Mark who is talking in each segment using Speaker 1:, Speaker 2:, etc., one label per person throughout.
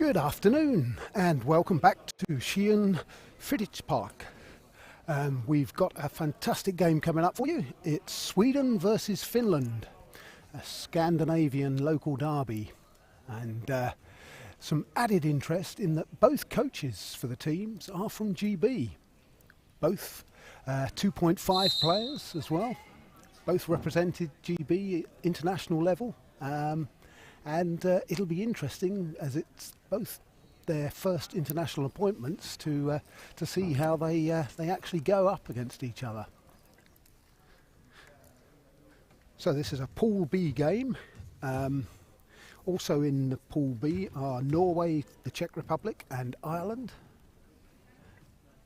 Speaker 1: Good afternoon and welcome back to Skien Fritidge Park. We've got a fantastic game coming up for you. It's Sweden versus Finland, a Scandinavian local derby, and some added interest in that both coaches for the teams are from GB. Both 2.5 players as well, both represented GB international level. And it'll be interesting, as it's both their first international appointments, to see how they actually go up against each other. So this is a Pool B game. Also in the Pool B are Norway, the Czech Republic and Ireland.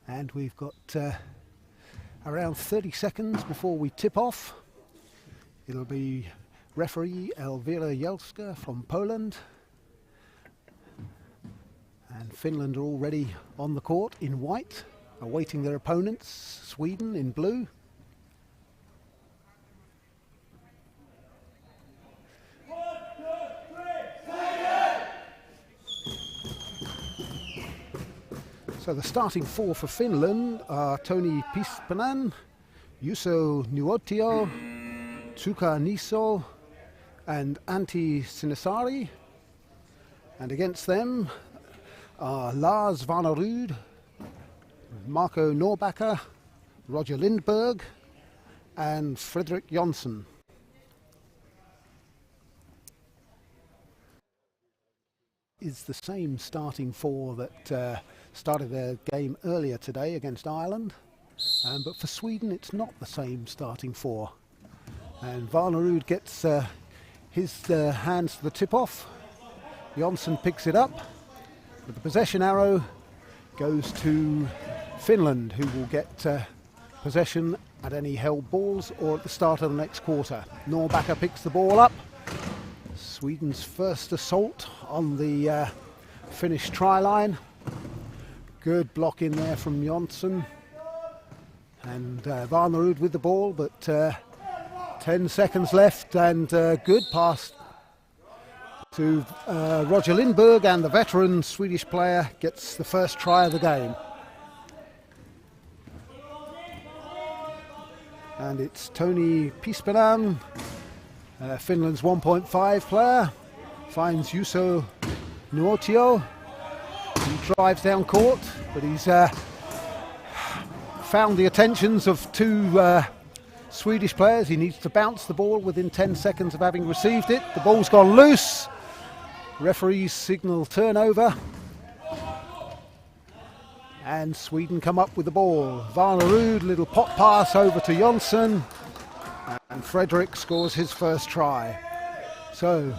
Speaker 1: And we've got around 30 seconds before we tip off. It'll be referee Elvira Jelska from Poland, and Finland are already on the court in white, awaiting their opponents, Sweden in blue. So the starting four for Finland are Toni Pispanen, Juuso Nuotio, Tuukka Niso and Antti Sinisari, and against them are Lars Vannerud, Marco Norbacker, Roger Lindberg and Fredrik Jonsson. Is the same starting four that started their game earlier today against Ireland, but for Sweden it's not the same starting four. And Vannerud gets his hands to the tip-off. Jonsson picks it up, but the possession arrow goes to Finland, who will get possession at any held balls or at the start of the next quarter. Norbacker picks the ball up. Sweden's first assault on the Finnish try line. Good block in there from Jonsson. And Vannerud with the ball, but 10 seconds left, and good pass to Roger Lindberg, and the veteran Swedish player gets the first try of the game. And it's Toni Pispanen, Finland's 1.5 player, finds Juuso Nuotio. He drives down court, but he's found the attentions of two Swedish players. He needs to bounce the ball within 10 seconds of having received it. The ball's gone loose. Referees signal turnover. And Sweden come up with the ball. Vannerud, little pop pass over to Jonsson. And Fredrik scores his first try. So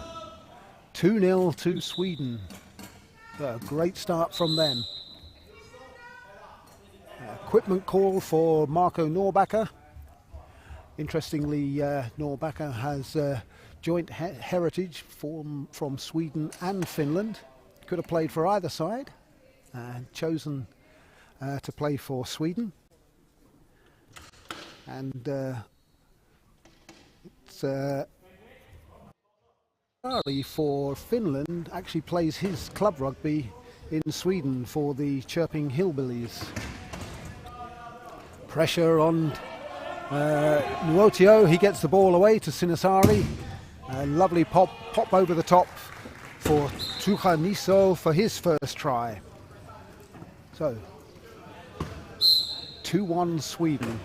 Speaker 1: 2-0 to Sweden. A great start from them. Equipment call for Marco Norbacker. Interestingly, Norbacker has joint heritage from Sweden and Finland. Could have played for either side and chosen to play for Sweden. And it's for Finland actually plays his club rugby in Sweden for the Chirping Hillbillies. Pressure on Nuotio. He gets the ball away to Sinisari. A lovely pop over the top for Tuukka Niso for his first try. So 2-1 Sweden.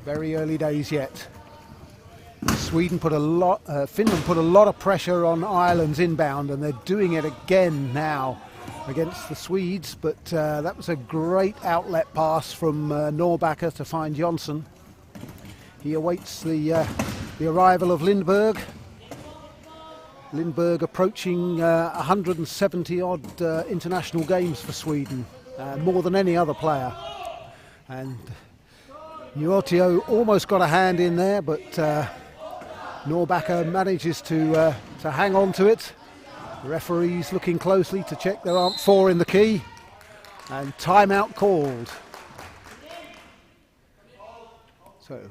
Speaker 1: Very early days yet. Finland put a lot of pressure on Ireland's inbound, and they're doing it again now against the Swedes, but that was a great outlet pass from Norbacker to find Jonsson. He awaits the arrival of Lindberg. Lindberg approaching 170 odd international games for Sweden, more than any other player. And Nuotio almost got a hand in there, but Norbacker manages to hang on to it. The referees looking closely to check there aren't four in the key, and timeout called. So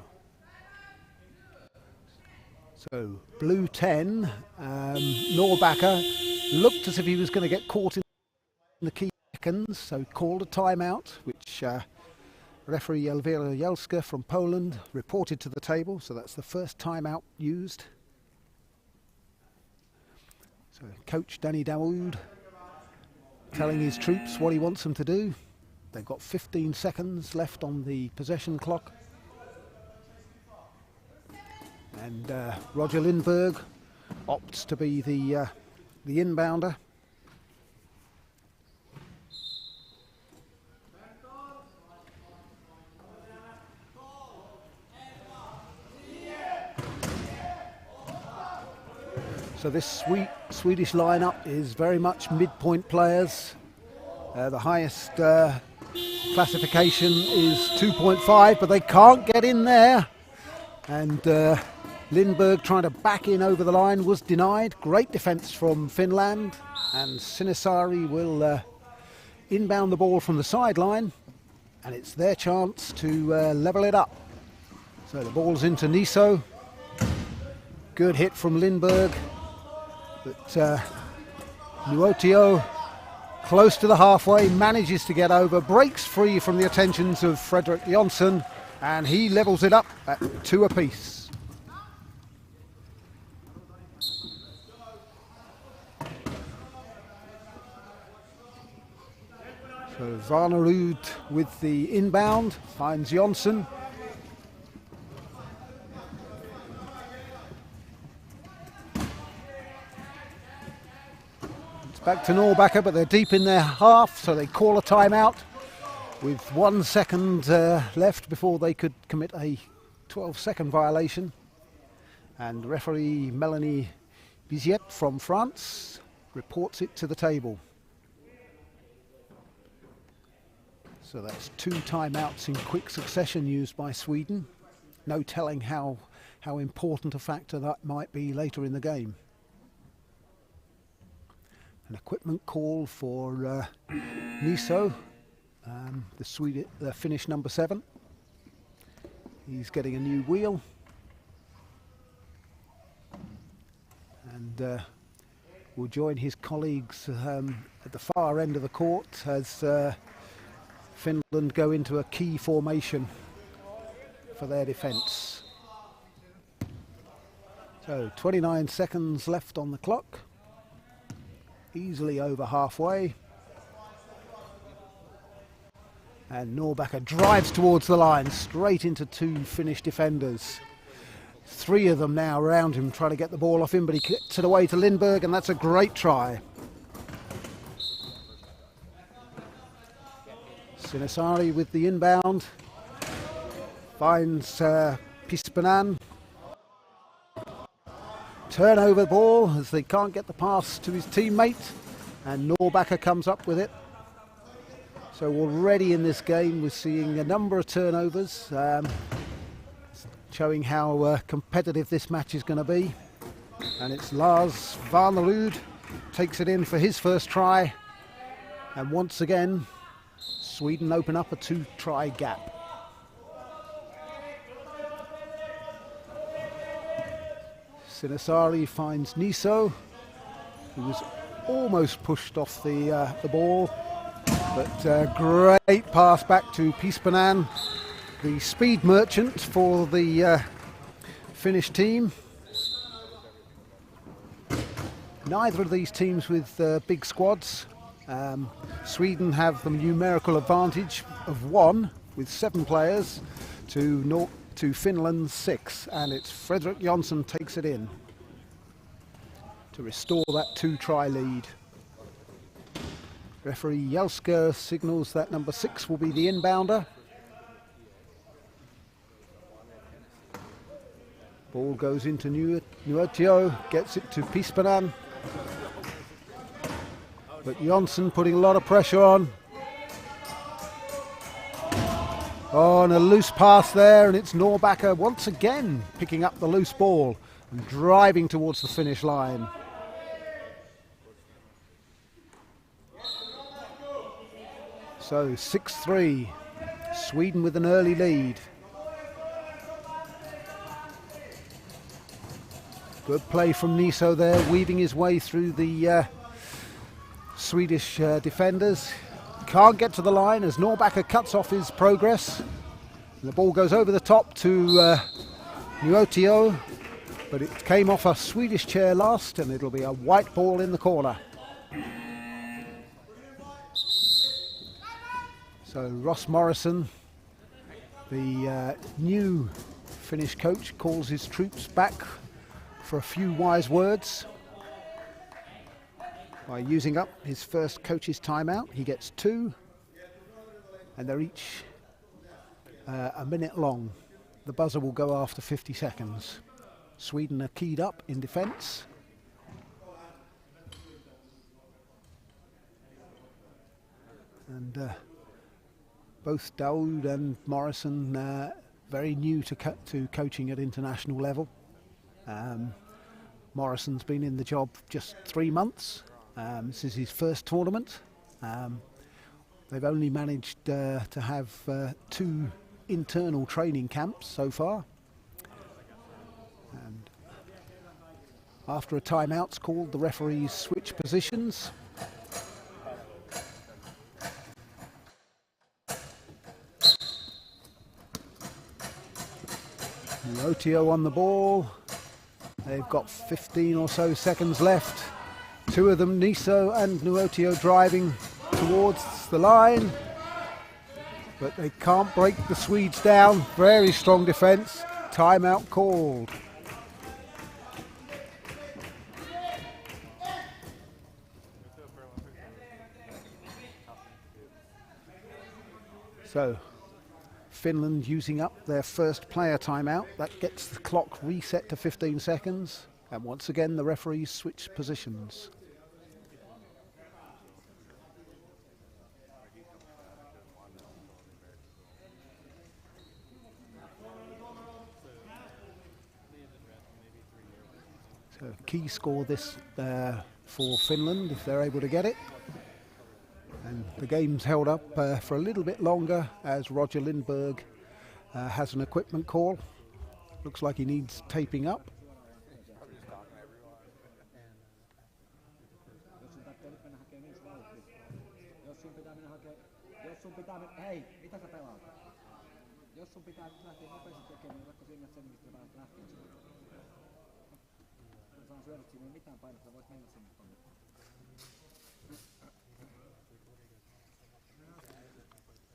Speaker 1: So blue 10, Norbacker looked as if he was going to get caught in the key seconds, so called a timeout, which referee Elvira Jelska from Poland reported to the table, so that's the first timeout used. So coach Danny Dawood telling his troops what he wants them to do. They've got 15 seconds left on the possession clock. And Roger Lindberg opts to be the inbounder. So this Swedish lineup is very much midpoint players. The highest classification is 2.5, but they can't get in there. And Lindberg trying to back in over the line was denied. Great defence from Finland. And Sinisari will inbound the ball from the sideline. And it's their chance to level it up. So the ball's into Niso. Good hit from Lindberg. But Nuotio, close to the halfway, manages to get over, breaks free from the attentions of Fredrik Jonsson, and he levels it up at 2 apiece. So Varnerud with the inbound, finds Jonsson. Back to Norbacker, but they're deep in their half, so they call a timeout with 1 second left before they could commit a 12-second violation. And referee Melanie Biziet from France reports it to the table. So that's 2 timeouts in quick succession used by Sweden. No telling how important a factor that might be later in the game. An equipment call for Niso, the Finnish number 7. He's getting a new wheel. And will join his colleagues at the far end of the court as Finland go into a key formation for their defence. So 29 seconds left on the clock. Easily over halfway. And Norbacker drives towards the line, straight into 2 Finnish defenders. 3 of them now around him trying to get the ball off him, but he gets it away to Lindberg, and that's a great try. Sinisari with the inbound. Finds Pispanen. Turnover ball as they can't get the pass to his teammate, and Norbacker comes up with it. So already in this game we're seeing a number of turnovers, showing how competitive this match is going to be. And it's Lars Varnerud takes it in for his first try, and once again Sweden open up a 2-try gap. Sinisari finds Niso, who was almost pushed off the ball, but great pass back to Pispanen, the speed merchant for the Finnish team. Neither of these teams with big squads. Sweden have the numerical advantage of 1 with 7 players to Finland's 6, and it's Fredrik Jonsson takes it in to restore that 2-try lead. Referee Jelska signals that number 6 will be the inbounder. Ball goes into Nuotio, gets it to Pispanen, but Jonsson putting a lot of pressure on. Oh, and a loose pass there, and it's Norbacker once again picking up the loose ball and driving towards the finish line. So 6-3, Sweden with an early lead. Good play from Niso there, weaving his way through the Swedish defenders. Can't get to the line as Norbacker cuts off his progress. The ball goes over the top to Nuotio, but it came off a Swedish chair last, and it'll be a white ball in the corner. So Ross Morrison, the new Finnish coach, calls his troops back for a few wise words. By using up his first coach's timeout, he gets 2, and they're each a minute long. The buzzer will go after 50 seconds. Sweden are keyed up in defence. And both Daoud and Morrison very new to coaching at international level. Morrison's been in the job just 3 months. This is his first tournament. They've only managed to have 2 internal training camps so far. And after a timeout's called, the referees switch positions. Nuotio on the ball. They've got 15 or so seconds left. 2 of them, Niso and Nuotio, driving towards the line. But they can't break the Swedes down. Very strong defence. Timeout called. So Finland using up their first player timeout. That gets the clock reset to 15 seconds. And once again, the referees switch positions. So key score this for Finland if they're able to get it. And the game's held up for a little bit longer as Roger Lindberg has an equipment call. Looks like he needs taping up.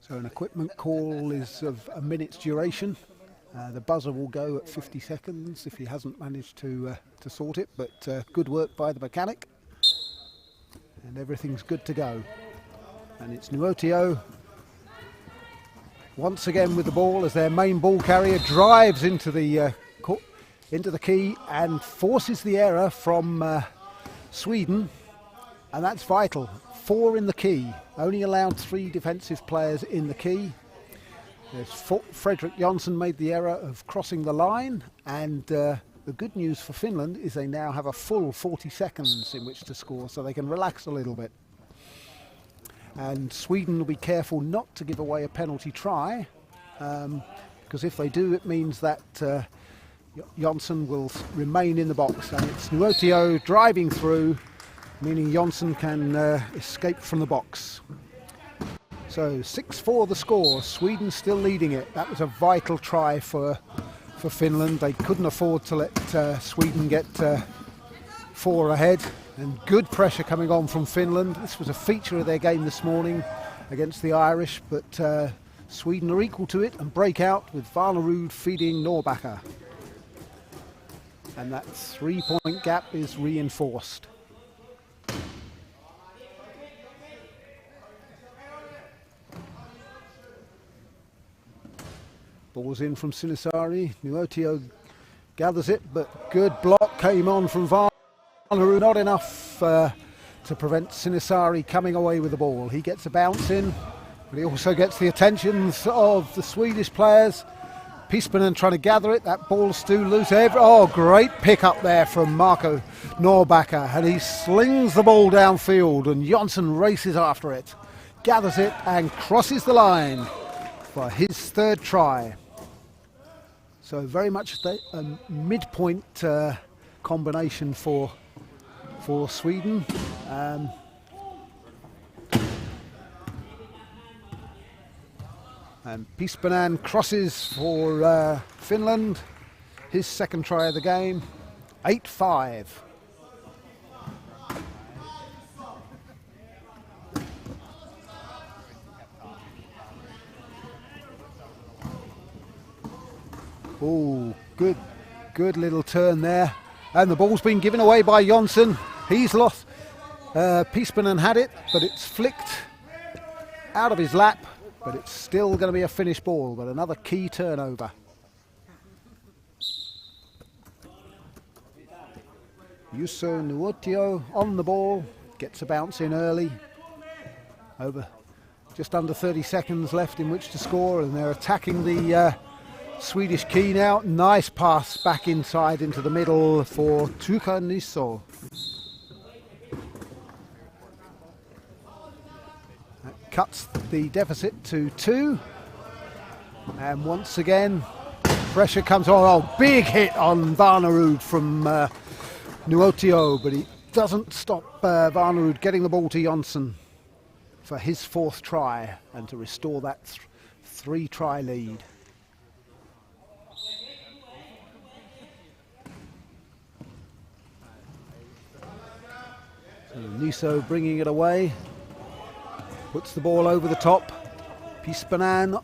Speaker 1: So an equipment call is of a minute's duration. The buzzer will go at 50 seconds if he hasn't managed to sort it, but good work by the mechanic. And everything's good to go. And it's Nuotio once again with the ball as their main ball carrier drives into the key and forces the error from Sweden, and that's vital. 4 in the key, only allowed 3 defensive players in the key. There's Fredrik Jonsson made the error of crossing the line, and the good news for Finland is they now have a full 40 seconds in which to score, so they can relax a little bit. And Sweden will be careful not to give away a penalty try, because if they do, it means that Jonsson will remain in the box, and it's Nuotio driving through, meaning Jonsson can escape from the box. So 6-4 the score, Sweden still leading it. That was a vital try for Finland. They couldn't afford to let Sweden get 4 ahead, and good pressure coming on from Finland. This was a feature of their game this morning against the Irish, but Sweden are equal to it and break out with Varnerud feeding Norbacker. And that 3-point gap is reinforced. Ball's in from Sinisari. Nuotio gathers it, but good block came on from Varnerud. Not enough to prevent Sinisari coming away with the ball. He gets a bounce in, but he also gets the attentions of the Swedish players. Piespanen trying to gather it. That ball's still loose. Oh, great pick up there from Marco Norbacker, and he slings the ball downfield, and Jonsson races after it, gathers it and crosses the line for his 3rd try. So very much a midpoint combination for Sweden. And Pispanen crosses for Finland. His second try of the game. 8-5. Oh, good little turn there. And the ball's been given away by Jonsson. He's lost. Pispanen had it, but it's flicked out of his lap. But it's still going to be a finished ball, but another key turnover. Juuso Nuotio on the ball, gets a bounce in early. Over just under 30 seconds left in which to score, and they're attacking the Swedish key now. Nice pass back inside into the middle for Tuukka Niso. That cuts the deficit to 2. And once again, pressure comes on. Oh, big hit on Varnerud from Nuotio, but he doesn't stop Varnerud getting the ball to Jonsson for his 4th try and to restore that 3-try lead. So Niso bringing it away, puts the ball over the top. Pispanen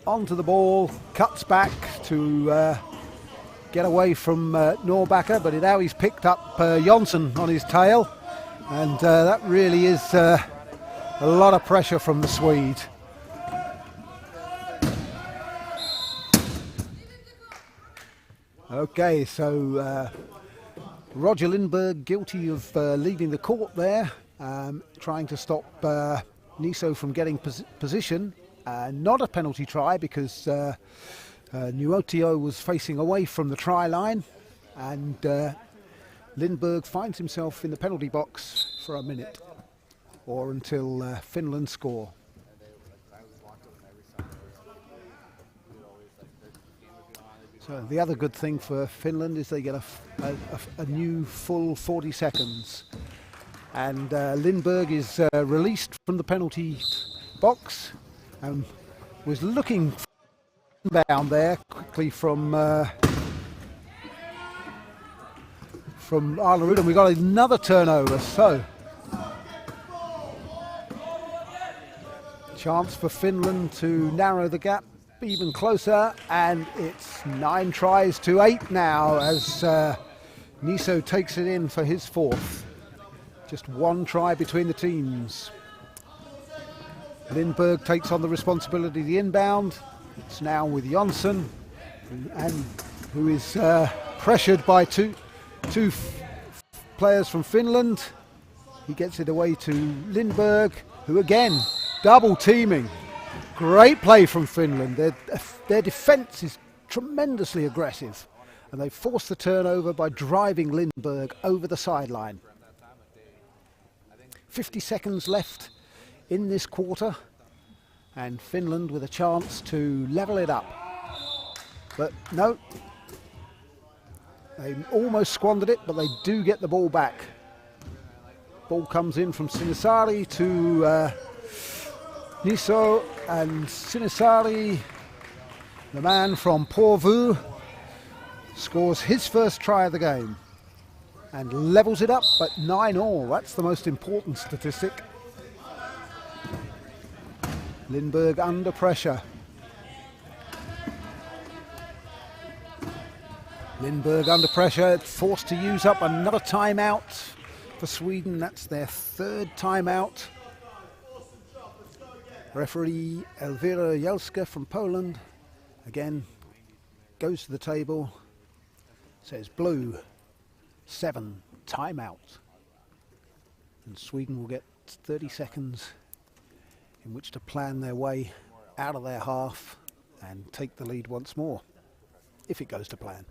Speaker 1: onto the ball, cuts back to get away from Norbacker, but now he's picked up Jonsson on his tail, and that really is a lot of pressure from the Swede. Okay, so Roger Lindberg guilty of leaving the court there, trying to stop Niso from getting position. Not a penalty try because Nuotio was facing away from the try line, and Lindberg finds himself in the penalty box for a minute or until Finland score. So the other good thing for Finland is they get a new full 40 seconds. And Lindberg is released from the penalty box and was looking down there quickly from Arlerud, and we got another turnover. So chance for Finland to narrow the gap even closer, and it's 9 tries to 8 now as Niso takes it in for his 4th. Just 1 try between the teams. Lindberg takes on the responsibility of the inbound. It's now with Jonsson, and who is pressured by two players from Finland. He gets it away to Lindberg, who again double teaming. Great play from Finland. Their defence is tremendously aggressive, and they force the turnover by driving Lindberg over the sideline. 50 seconds left in this quarter, and Finland with a chance to level it up. But no, they almost squandered it, but they do get the ball back. Ball comes in from Sinisari to Niso, and Sinisari, the man from Porvoo, scores his 1st try of the game and levels it up at 9-all. That's the most important statistic. Lindberg under pressure. Lindberg under pressure, forced to use up another timeout for Sweden. That's their 3rd timeout. Referee Elvira Jelska from Poland again goes to the table, says blue, 7, timeout. And Sweden will get 30 seconds in which to plan their way out of their half and take the lead once more, if it goes to plan.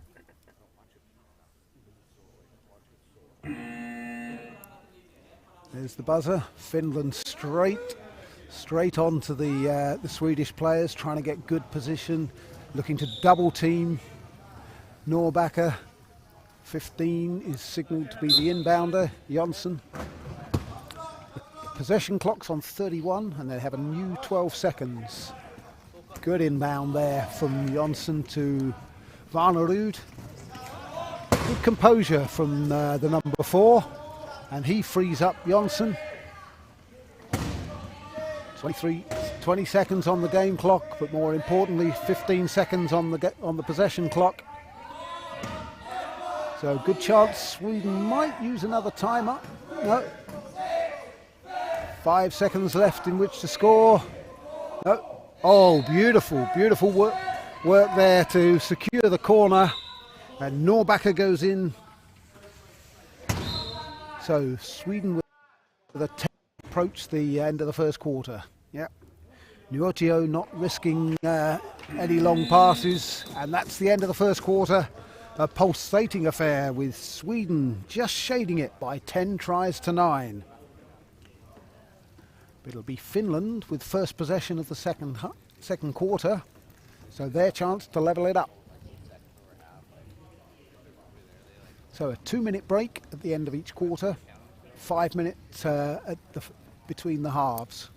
Speaker 1: There's the buzzer. Finland straight on to the Swedish players, trying to get good position, looking to double team Norbacker. 15 is signalled to be the inbounder, Jonsson. Possession clock's on 31 and they have a new 12 seconds. Good inbound there from Jonsson to Varnerud. Good composure from the number 4, and he frees up Jonsson. 20 seconds on the game clock, but more importantly 15 seconds on the possession clock. So good chance Sweden might use another timer. No. 5 seconds left in which to score. No. Oh, beautiful work there to secure the corner, and Norbacker goes in. So Sweden with a 10 approach the end of the first quarter. Yeah, Nuotio not risking any long passes, and that's the end of the first quarter. A pulsating affair with Sweden just shading it by 10 tries to 9. It'll be Finland with first possession of the second quarter, so their chance to level it up. So a 2-minute break at the end of each quarter, 5 minutes between the halves.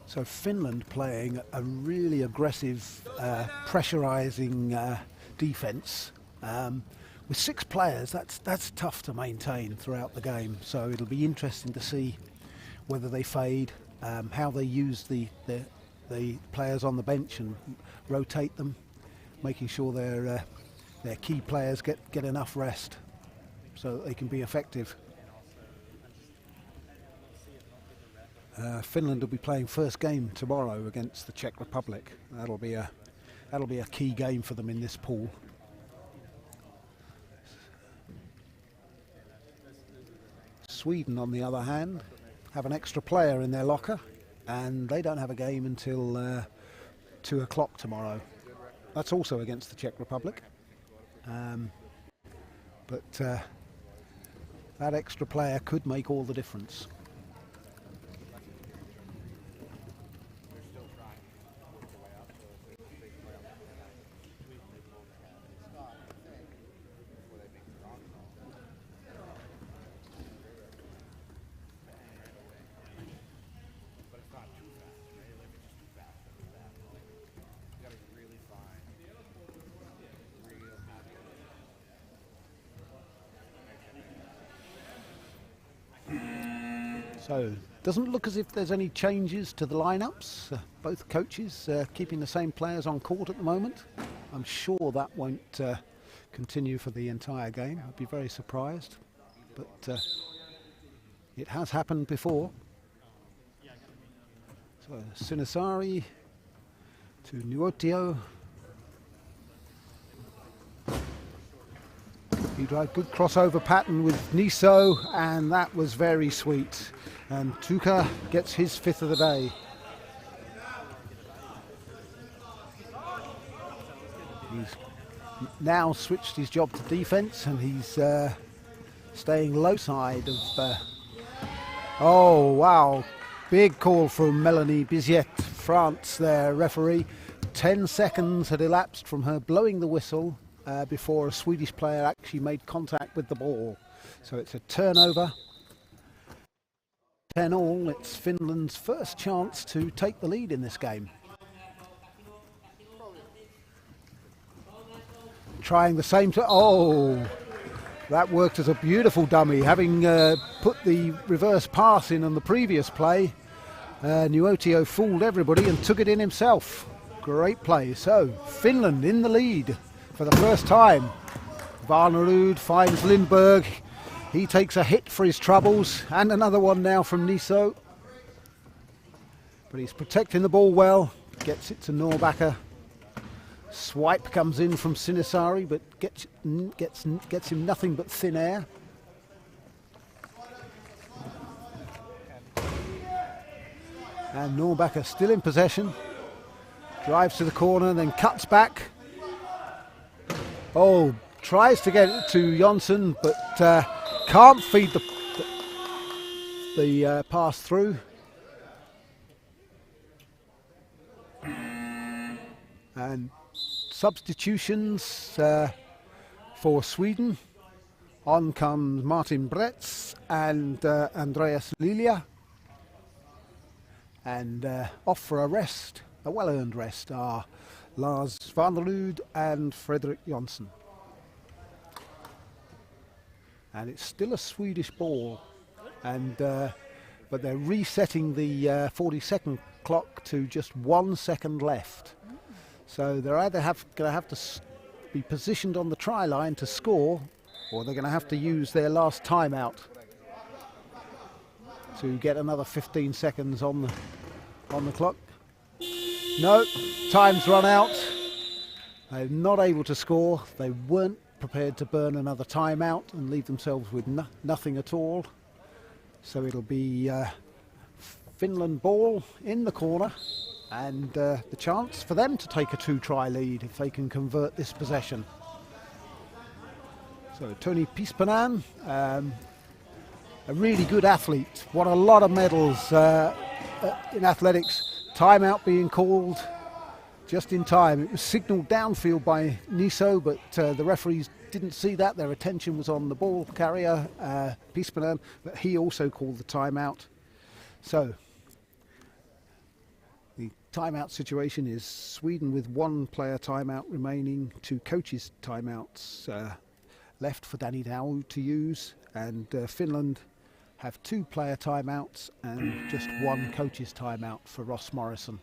Speaker 1: So Finland playing a really aggressive, pressurising defence. With 6 players, that's tough to maintain throughout the game. So it'll be interesting to see whether they fade, how they use the players on the bench and rotate them, making sure their key players get enough rest so that they can be effective. Finland will be playing first game tomorrow against the Czech Republic. That'll be a key game for them in this pool. Sweden, on the other hand, have an extra player in their locker, and they don't have a game until 2 o'clock tomorrow. That's also against the Czech Republic. But that extra player could make all the difference. So, doesn't look as if there's any changes to the lineups. Both coaches keeping the same players on court at the moment. I'm sure that won't continue for the entire game. I'd be very surprised. But it has happened before. So, Sinisari to Nuotio. He tried a good crossover pattern with Niso, and that was very sweet. And Tuka gets his 5th of the day. He's now switched his job to defence, and he's staying low side of... oh, wow. Big call from Melanie Biziet, France, their referee. 10 seconds had elapsed from her blowing the whistle before a Swedish player actually made contact with the ball. So it's a turnover. 10-all, it's Finland's first chance to take the lead in this game. Trying the same oh, that worked as a beautiful dummy. Having put the reverse pass in on the previous play, Nuotio fooled everybody and took it in himself. Great play. So Finland in the lead for the first time. Varnerud finds Lindberg. He takes a hit for his troubles, and another one now from Niso. But he's protecting the ball well, gets it to Norbacker. Swipe comes in from Sinisari, but gets him nothing but thin air. And Norbacker still in possession. Drives to the corner, then cuts back. Oh, tries to get it to Jonsson, but can't feed the pass through. And substitutions for Sweden. On comes Martin Bretz and Andreas Lilja. And off for a rest, a well-earned rest, are Lars Vanderlud and Fredrik Jonsson. And it's still a Swedish ball, and but they're resetting the 40-second clock to just 1 second left. So they're either going to have to be positioned on the try line to score, or they're going to have to use their last timeout to get another 15 seconds on the clock. No, time's run out. They're not able to score. They weren't prepared to burn another timeout and leave themselves with nothing at all. So it'll be Finland ball in the corner, and the chance for them to take a 2-try lead if they can convert this possession. So Toni Pispanen, a really good athlete, won a lot of medals in athletics. Timeout being called just in time. It was signalled downfield by Niso, but the referees didn't see that. Their attention was on the ball carrier, Pispanen, but he also called the timeout. So the timeout situation is Sweden with 1 player timeout remaining, 2 coaches timeouts left for Danny Daoud to use, and Finland have 2 player timeouts and just 1 coach's timeout for Ross Morrison.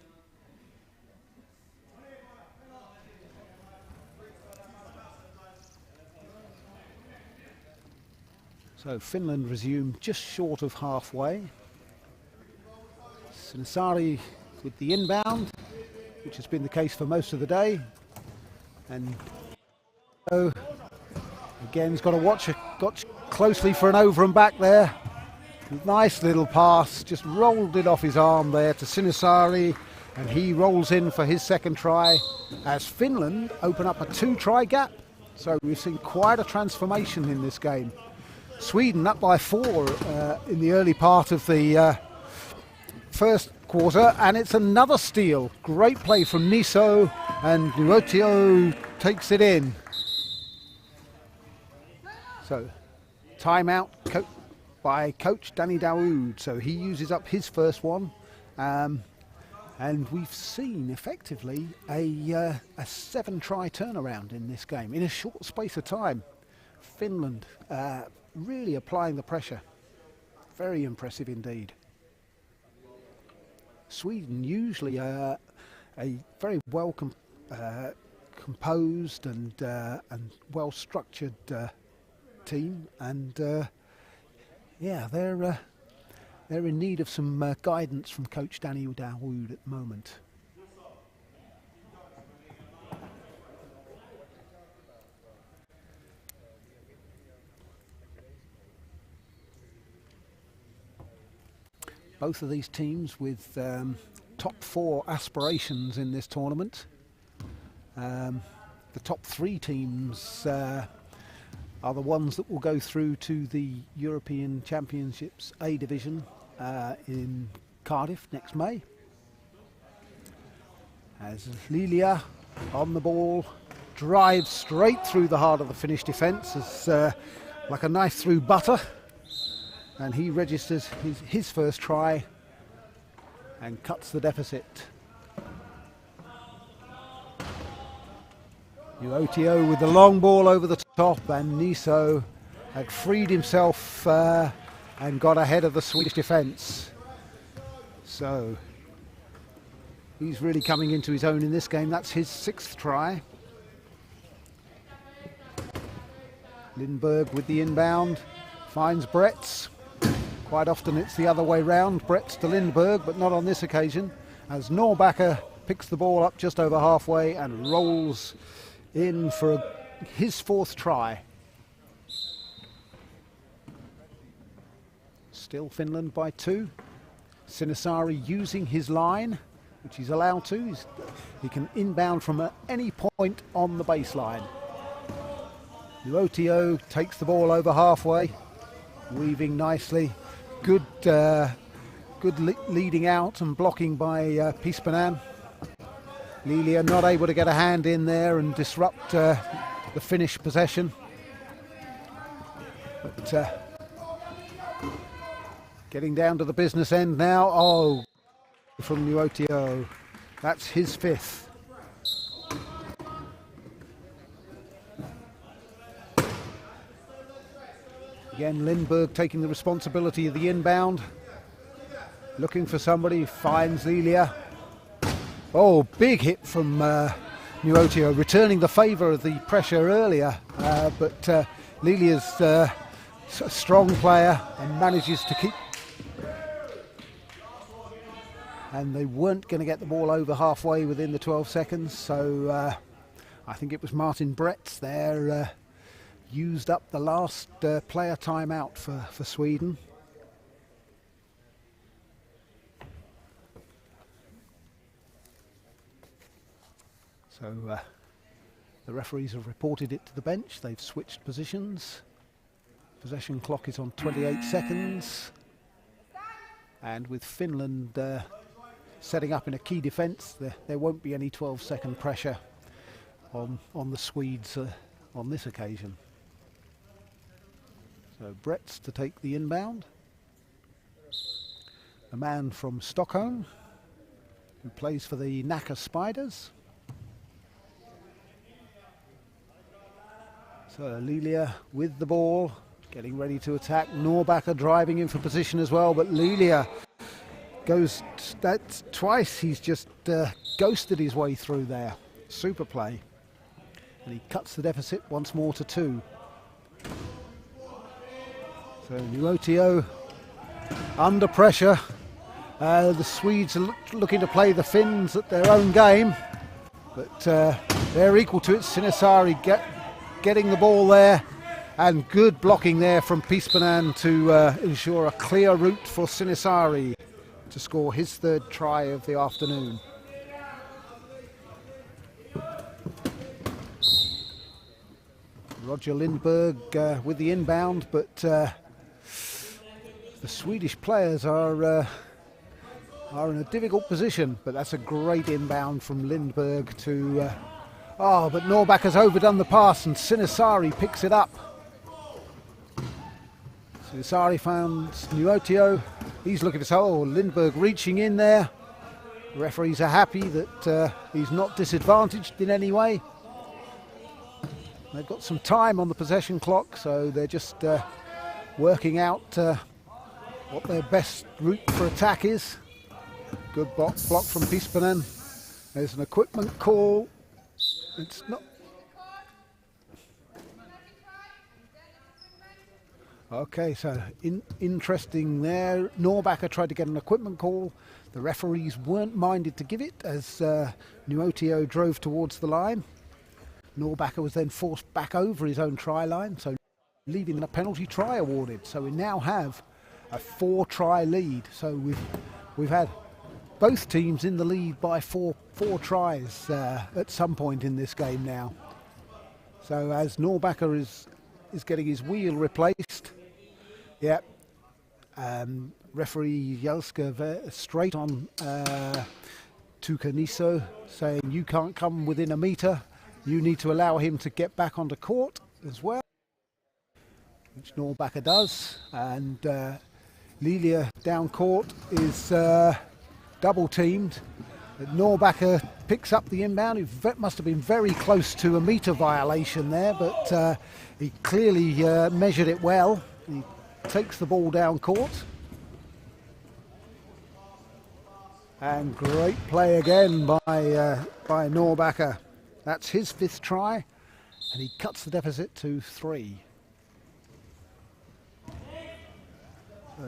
Speaker 1: So Finland resume just short of halfway. Sinisari with the inbound, which has been the case for most of the day. And again, he's got to watch closely for an over and back there. Nice little pass, just rolled it off his arm there to Sinisari, and he rolls in for his second try as Finland open up a 2-try gap. So we've seen quite a transformation in this game. Sweden up by 4 in the early part of the first quarter, and it's another steal. Great play from Niso, and Nuotio takes it in. So timeout by coach Danny Daoud, so he uses up his first one, and we've seen effectively a 7-try turnaround in this game in a short space of time. Finland really applying the pressure. Very impressive indeed. Sweden usually a very well composed and well structured team, and yeah, they're in need of some guidance from coach Danny Daoud at the moment. Both of these teams with top 4 aspirations in this tournament. The top 3 teams are the ones that will go through to the European Championships A Division in Cardiff next May. As Lilja on the ball, drives straight through the heart of the Finnish defence, as like a knife through butter, and he registers his first try and cuts the deficit. Nuotio with the long ball over the top, and Niso had freed himself and got ahead of the Swedish defence. So he's really coming into his own in this game. That's his 6th try. Lindberg with the inbound, finds Bretz. Quite often it's the other way round, Bretz to Lindberg, but not on this occasion, as Norbacker picks the ball up just over halfway and rolls in for his 4th try. Still Finland by 2. Sinisari using his line, which he's allowed to. He can inbound from any point on the baseline. Nuotio takes the ball over halfway, weaving nicely. Good leading out and blocking by Pispanen. Lilia not able to get a hand in there and disrupt the Finnish possession. But getting down to the business end now. Oh, from Nuotio. That's his 5th. Again, Lindberg taking the responsibility of the inbound. Looking for somebody, finds Lilia. Oh, big hit from Nuotio, returning the favour of the pressure earlier. But Lilia's a strong player and manages to keep. And they weren't going to get the ball over halfway within the 12 seconds. So I think it was Martin Bretz there used up the last player timeout for Sweden. So the referees have reported it to the bench. They've switched positions. Possession clock is on 28 seconds. And with Finland setting up in a key defence, there won't be any 12-second pressure on the Swedes on this occasion. So Bretz to take the inbound. A man from Stockholm who plays for the Nacka Spiders. So Lilia with the ball, getting ready to attack. Norbacker driving in for position as well, but Lilia goes, that's twice he's just ghosted his way through there. Super play. And he cuts the deficit once more to 2. So Nuotio under pressure. The Swedes are looking to play the Finns at their own game, but they're equal to it. Sinisari getting the ball there, and good blocking there from Pispanen to ensure a clear route for Sinisari to score his 3rd try of the afternoon. Roger Lindberg with the inbound, but the Swedish players are in a difficult position, but that's a great inbound from Lindberg to... but Norback overdone the pass and Sinisari picks it up. Sinisari finds Nuotio. He's looking for... Lindberg reaching in there. The referees are happy that he's not disadvantaged in any way. They've got some time on the possession clock, so they're just working out what their best route for attack is. Good block from Pispanen. There's an equipment call. It's not... Okay, so interesting there. Norbacker tried to get an equipment call. The referees weren't minded to give it as Nuotio drove towards the line. Norbacker was then forced back over his own try line, so leaving a penalty try awarded. So we now have a 4-try lead. So we've had both teams in the lead by four tries at some point in this game now. So as Norbacker is getting his wheel replaced, referee Jelska straight on Tukaniso, saying you can't come within a metre. You need to allow him to get back onto court as well, which Norbacker does. And Lilia down court is double teamed. Norbacker picks up the inbound. He must have been very close to a metre violation there, but he clearly measured it well. He takes the ball down court. And great play again by Norbacker. That's his 5th try, and he cuts the deficit to 3.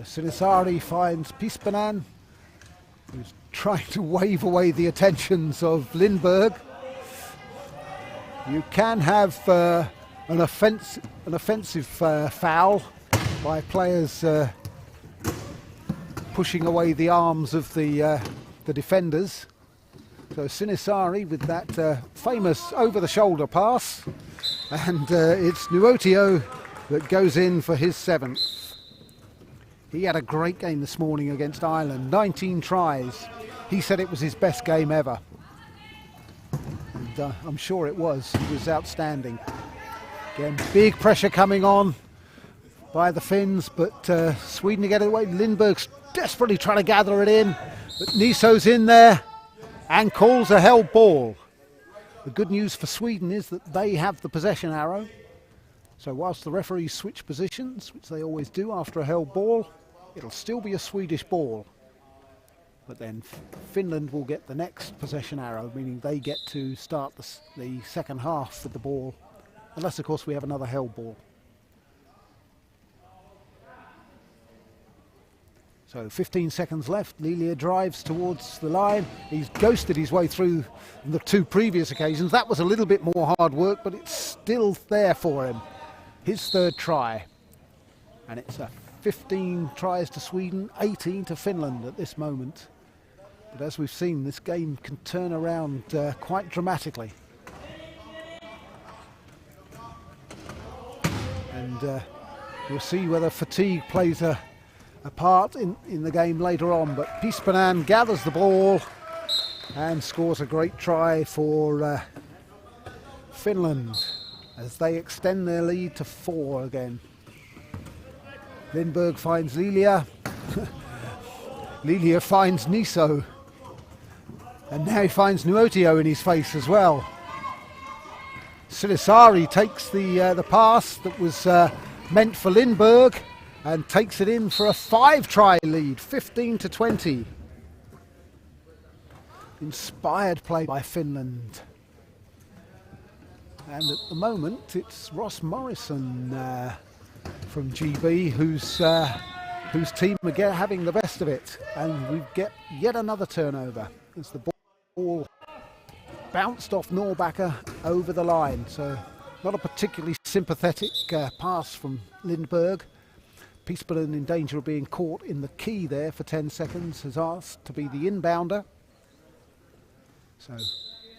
Speaker 1: Sinisari finds Pispanen, who's trying to wave away the attentions of Lindberg. You can have an offensive foul by players pushing away the arms of the defenders. So Sinisari with that famous over-the-shoulder pass, and it's Nuotio that goes in for his 7th. He had a great game this morning against Ireland, 19 tries. He said it was his best game ever. I'm sure it was. It was outstanding. Again, big pressure coming on by the Finns, but Sweden to get it away. Lindberg's desperately trying to gather it in, but Niso's in there and calls a held ball. The good news for Sweden is that they have the possession arrow. So whilst the referees switch positions, which they always do after a held ball, it'll still be a Swedish ball. But then Finland will get the next possession arrow, meaning they get to start the second half with the ball, unless of course we have another held ball. So 15 seconds left. Lilia drives towards the line. He's ghosted his way through the two previous occasions. That was a little bit more hard work, but it's still there for him. His third try. And it's a 15 tries to Sweden, 18 to Finland at this moment. But as we've seen, this game can turn around quite dramatically. And we'll see whether fatigue plays a part in the game later on. But Pispanen gathers the ball and scores a great try for Finland as they extend their lead to 4 again. Lindberg finds Lilia. Lilia finds Niso. And now he finds Nuotio in his face as well. Sinisari takes the pass that was meant for Lindberg and takes it in for a 5-try lead, 15 to 20. Inspired play by Finland. And at the moment it's Ross Morrison from GB whose team are having the best of it. And we get yet another turnover as the ball bounced off Norbacker over the line. So not a particularly sympathetic pass from Lindberg. Pispanen, in danger of being caught in the key there for 10 seconds, has asked to be the inbounder. So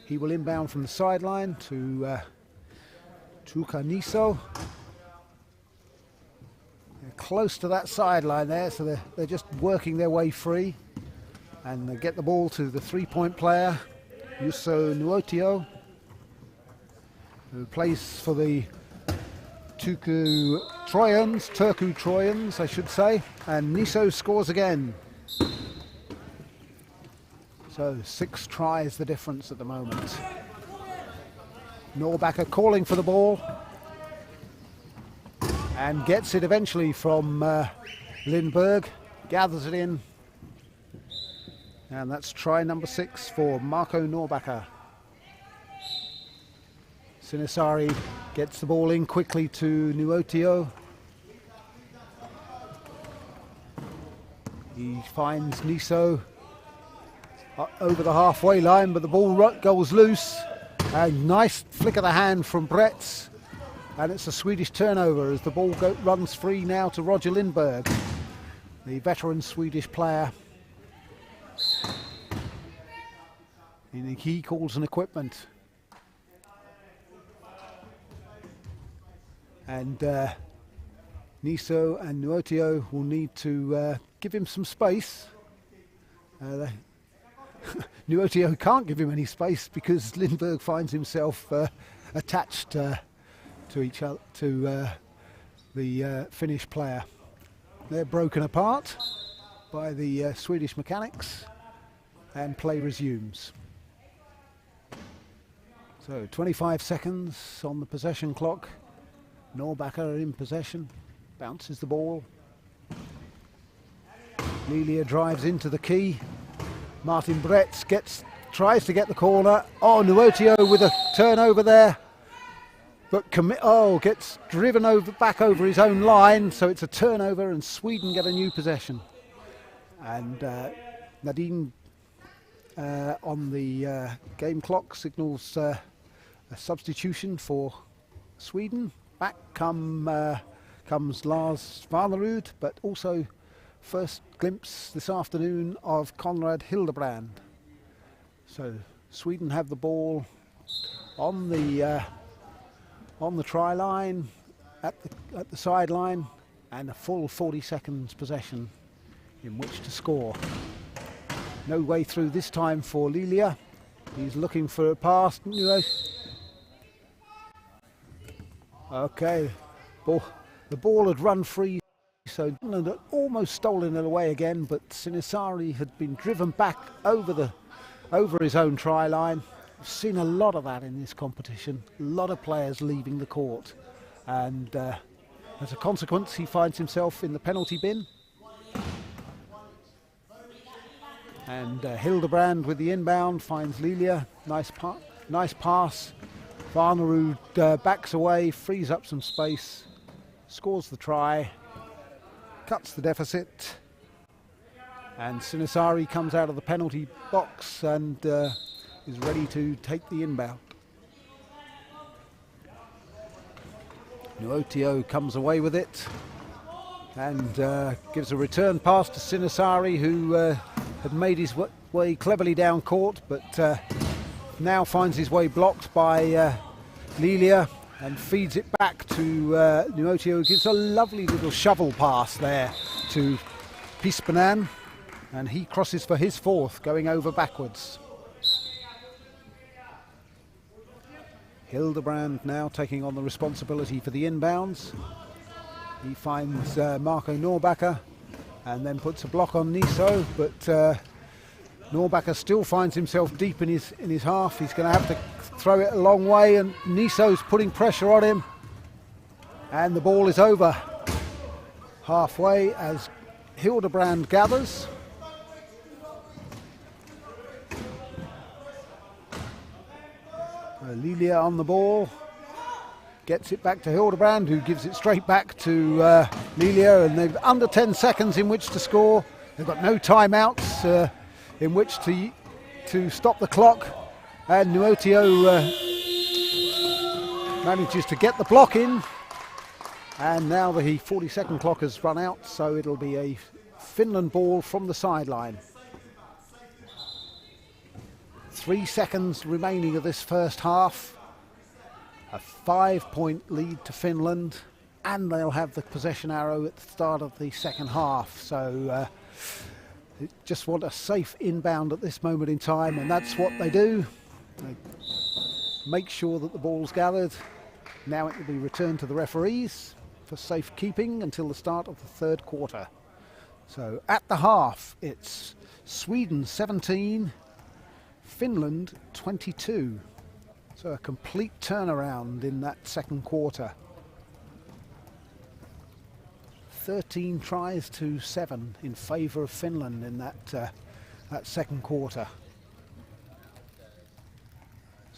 Speaker 1: he will inbound from the sideline to Niso. They're close to that sideline there, so they're just working their way free. And they get the ball to the 3-point player, Juuso Nuotio, who plays for the Turku Trojans, I should say. And Niso scores again. So 6 tries the difference at the moment. Norbacker calling for the ball and gets it eventually from Lindberg, gathers it in, and that's try number 6 for Marco Norbacker. Sinisari gets the ball in quickly to Nuotio. He finds Niso over the halfway line, but the ball goes loose. A nice flick of the hand from Bretz, and it's a Swedish turnover as the ball runs free now to Roger Lindberg, the veteran Swedish player. He calls an equipment. And Niso and Nuotio will need to give him some space. Nuotio can't give him any space because Lindberg finds himself attached to the Finnish player. They're broken apart by the Swedish mechanics, and play resumes. So 25 seconds on the possession clock. Norbacker in possession, bounces the ball. Lilia drives into the key. Martin Bretz tries to get the corner. Oh, Nuotio with a turnover there, but gets driven back over his own line. So it's a turnover, and Sweden get a new possession. And Nadine on the game clock signals a substitution for Sweden. Back comes Lars Vanerud, but also first glimpse this afternoon of Conrad Hildebrand. So Sweden have the ball on the try line, at the sideline, and a full 40 seconds possession in which to score. No way through this time for Lilia. He's looking for a pass. Okay, the ball had run free, so Finland had almost stolen it away again, but Sinisari had been driven back over his own try line. We've seen a lot of that in this competition, a lot of players leaving the court, and as a consequence he finds himself in the penalty bin. And Hildebrand with the inbound finds Lilia. Nice pass. Varnerud backs away, frees up some space, scores the try, cuts the deficit, and Sinisari comes out of the penalty box and is ready to take the inbound. Nuotio comes away with it and gives a return pass to Sinisari, who had made his way cleverly down court, but now finds his way blocked by Lilia and feeds it back to Nuotio, who gives a lovely little shovel pass there to Pispanen, and he crosses for his fourth, going over backwards. Hildebrand now taking on the responsibility for the inbounds. He finds Marco Norbacker and then puts a block on Niso, but Norbacker still finds himself deep in his half. He's going to have to throw it a long way, and Niso's putting pressure on him, and the ball is over halfway as Hildebrand gathers. Lilia on the ball, gets it back to Hildebrand, who gives it straight back to Lilia, and they've under 10 seconds in which to score. They've got no timeouts in which to stop the clock, and Nuotio manages to get the block in, and now the 40-second clock has run out, so it'll be a Finland ball from the sideline. 3 seconds remaining of this first half. A 5-point lead to Finland, and they'll have the possession arrow at the start of the second half. So just want a safe inbound at this moment in time, and that's what they do. They make sure that the ball's gathered. Now it will be returned to the referees for safekeeping until the start of the third quarter. So at the half, it's Sweden 17, Finland 22. So a complete turnaround in that second quarter. 13 tries to 7 in favour of Finland in that second quarter.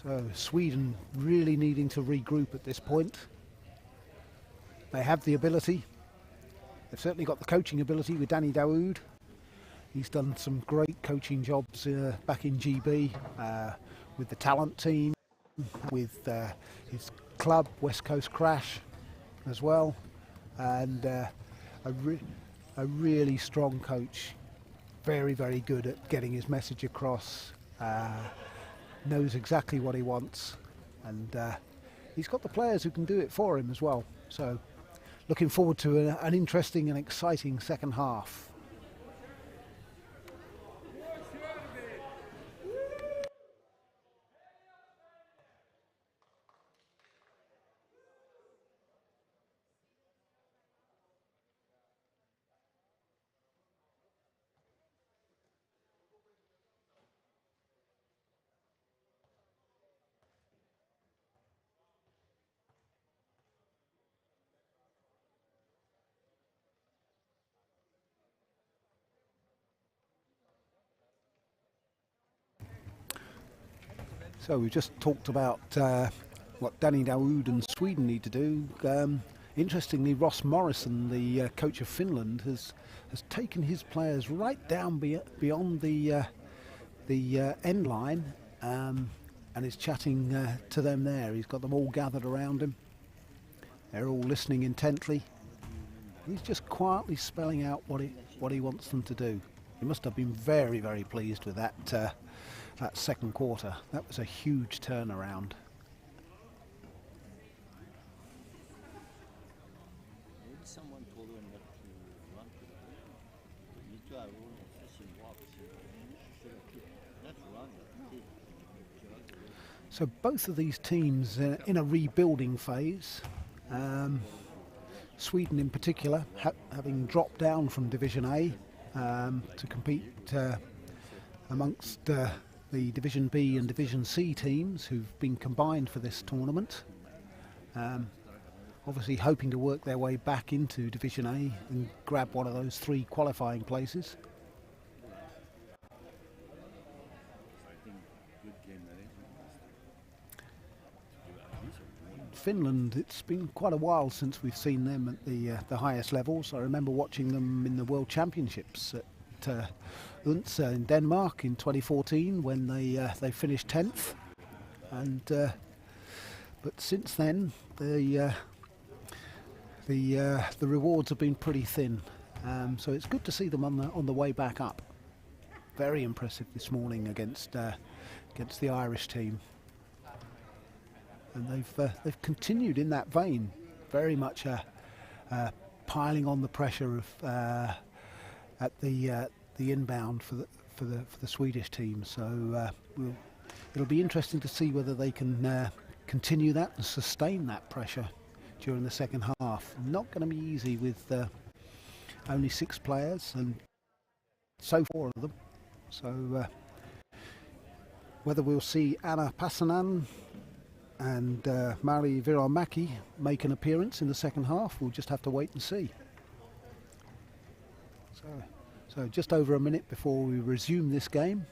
Speaker 1: So Sweden really needing to regroup at this point. They have the ability. They've certainly got the coaching ability with Danny Daoud. He's done some great coaching jobs back in GB with the talent team, with his club West Coast Crash as well, and a really strong coach, very good at getting his message across, knows exactly what he wants, and he's got the players who can do it for him as well. So looking forward to an interesting and exciting second half. So we've just talked about what Danny Daoud and Sweden need to do. Interestingly, Ross Morrison, the coach of Finland, has taken his players right down beyond the end line and is chatting to them there. He's got them all gathered around him. They're all listening intently. He's just quietly spelling out what he wants them to do. He must have been very pleased with that second quarter. That was a huge turnaround. So both of these teams in a rebuilding phase. Sweden in particular, having dropped down from Division A to compete amongst the Division B and Division C teams who've been combined for this tournament. Obviously hoping to work their way back into Division A and grab one of those 3 qualifying places. Finland, it's been quite a while since we've seen them at the highest levels. I remember watching them in the World Championships at Odense in Denmark in 2014 when they finished 10th, and but since then the rewards have been pretty thin. So it's good to see them on the way back up. Very impressive this morning against the Irish team. And they've continued in that vein, very much piling on the pressure of at the inbound for the Swedish team. So it'll be interesting to see whether they can continue that and sustain that pressure during the second half. Not going to be easy with only 6 players and so 4 of them. So whether we'll see Anna Passanen and Mari Viromaki make an appearance in the second half, we'll just have to wait and see. So just over a minute before we resume this game.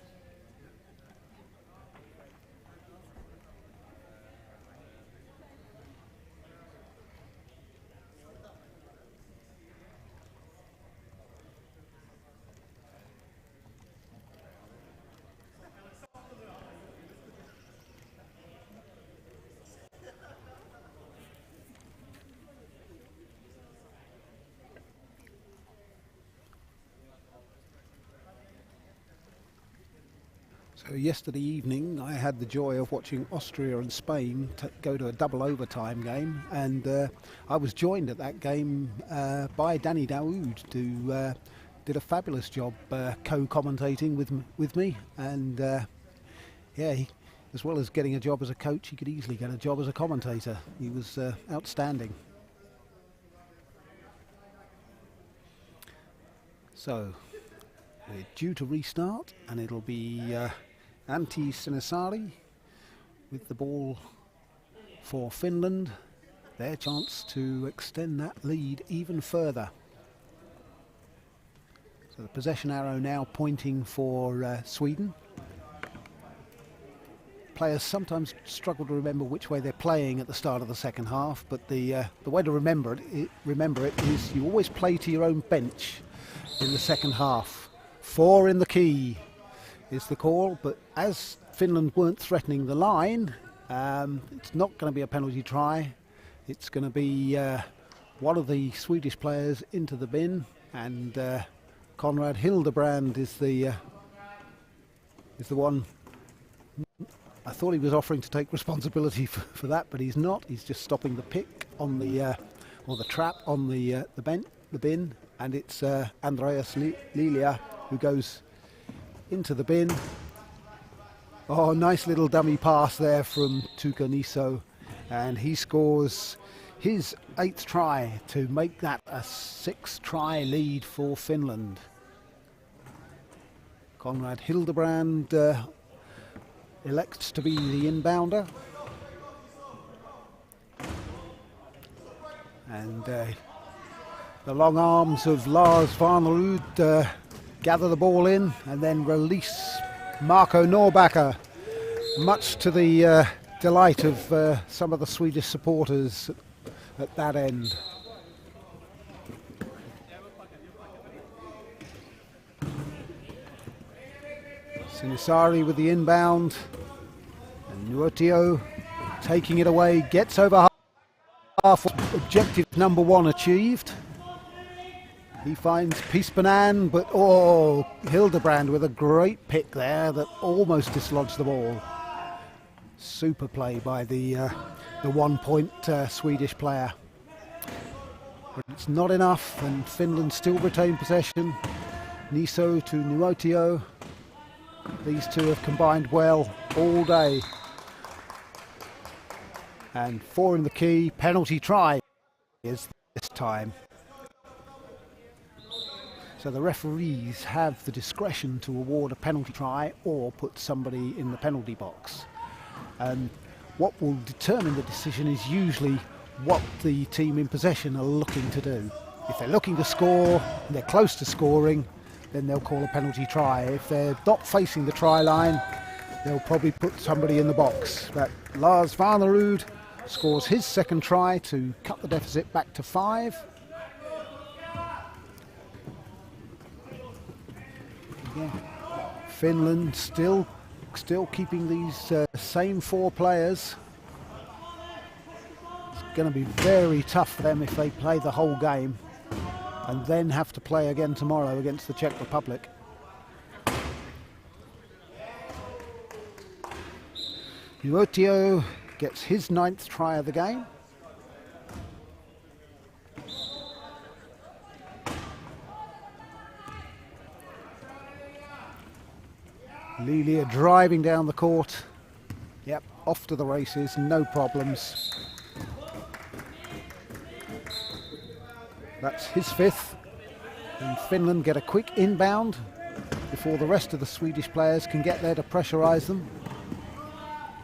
Speaker 1: So yesterday evening I had the joy of watching Austria and Spain go to a double overtime game, and I was joined at that game by Danny Daoud, who did a fabulous job co-commentating with me, and as well as getting a job as a coach, he could easily get a job as a commentator. He was outstanding. So we're due to restart, and it'll be Antti Sinisari with the ball for Finland. Their chance to extend that lead even further. So the possession arrow now pointing for Sweden. Players sometimes struggle to remember which way they're playing at the start of the second half, but the way to remember it is you always play to your own bench in the second half. 4 in the key is the call, but as Finland weren't threatening the line, it's not going to be a penalty try. It's going to be one of the Swedish players into the bin, and Konrad Hildebrand is the one. I thought he was offering to take responsibility for that, but he's not. He's just stopping the pick on the or the trap on the bin, and it's Andreas Lilia who goes into the bin. Oh, nice little dummy pass there from Tuukka Niso, and he scores his 8th try to make that a 6-try lead for Finland. Konrad Hildebrand elects to be the inbounder, and the long arms of Lars Varnerud gather the ball in and then release Marco Norbacker, much to the delight of some of the Swedish supporters at that end. Sinisari with the inbound, and Nuotio taking it away, gets over half. Objective number 1 achieved. He finds Pispanen, but Hildebrand with a great pick there that almost dislodged the ball. Super play by the 1-point Swedish player. But it's not enough, and Finland still retain possession. Niso to Nuotio. These two have combined well all day. And 4 in the key, penalty try is this time. So the referees have the discretion to award a penalty try or put somebody in the penalty box. And what will determine the decision is usually what the team in possession are looking to do. If they're looking to score and they're close to scoring, then they'll call a penalty try. If they're not facing the try line, they'll probably put somebody in the box. But Lars Varnerud scores his second try to cut the deficit back to 5. Yeah. Finland still keeping these same 4 players. It's going to be very tough for them if they play the whole game and then have to play again tomorrow against the Czech Republic. Nuotio gets his 9th try of the game. Lilia driving down the court. Yep, off to the races, no problems. That's his 5th. And Finland get a quick inbound before the rest of the Swedish players can get there to pressurise them.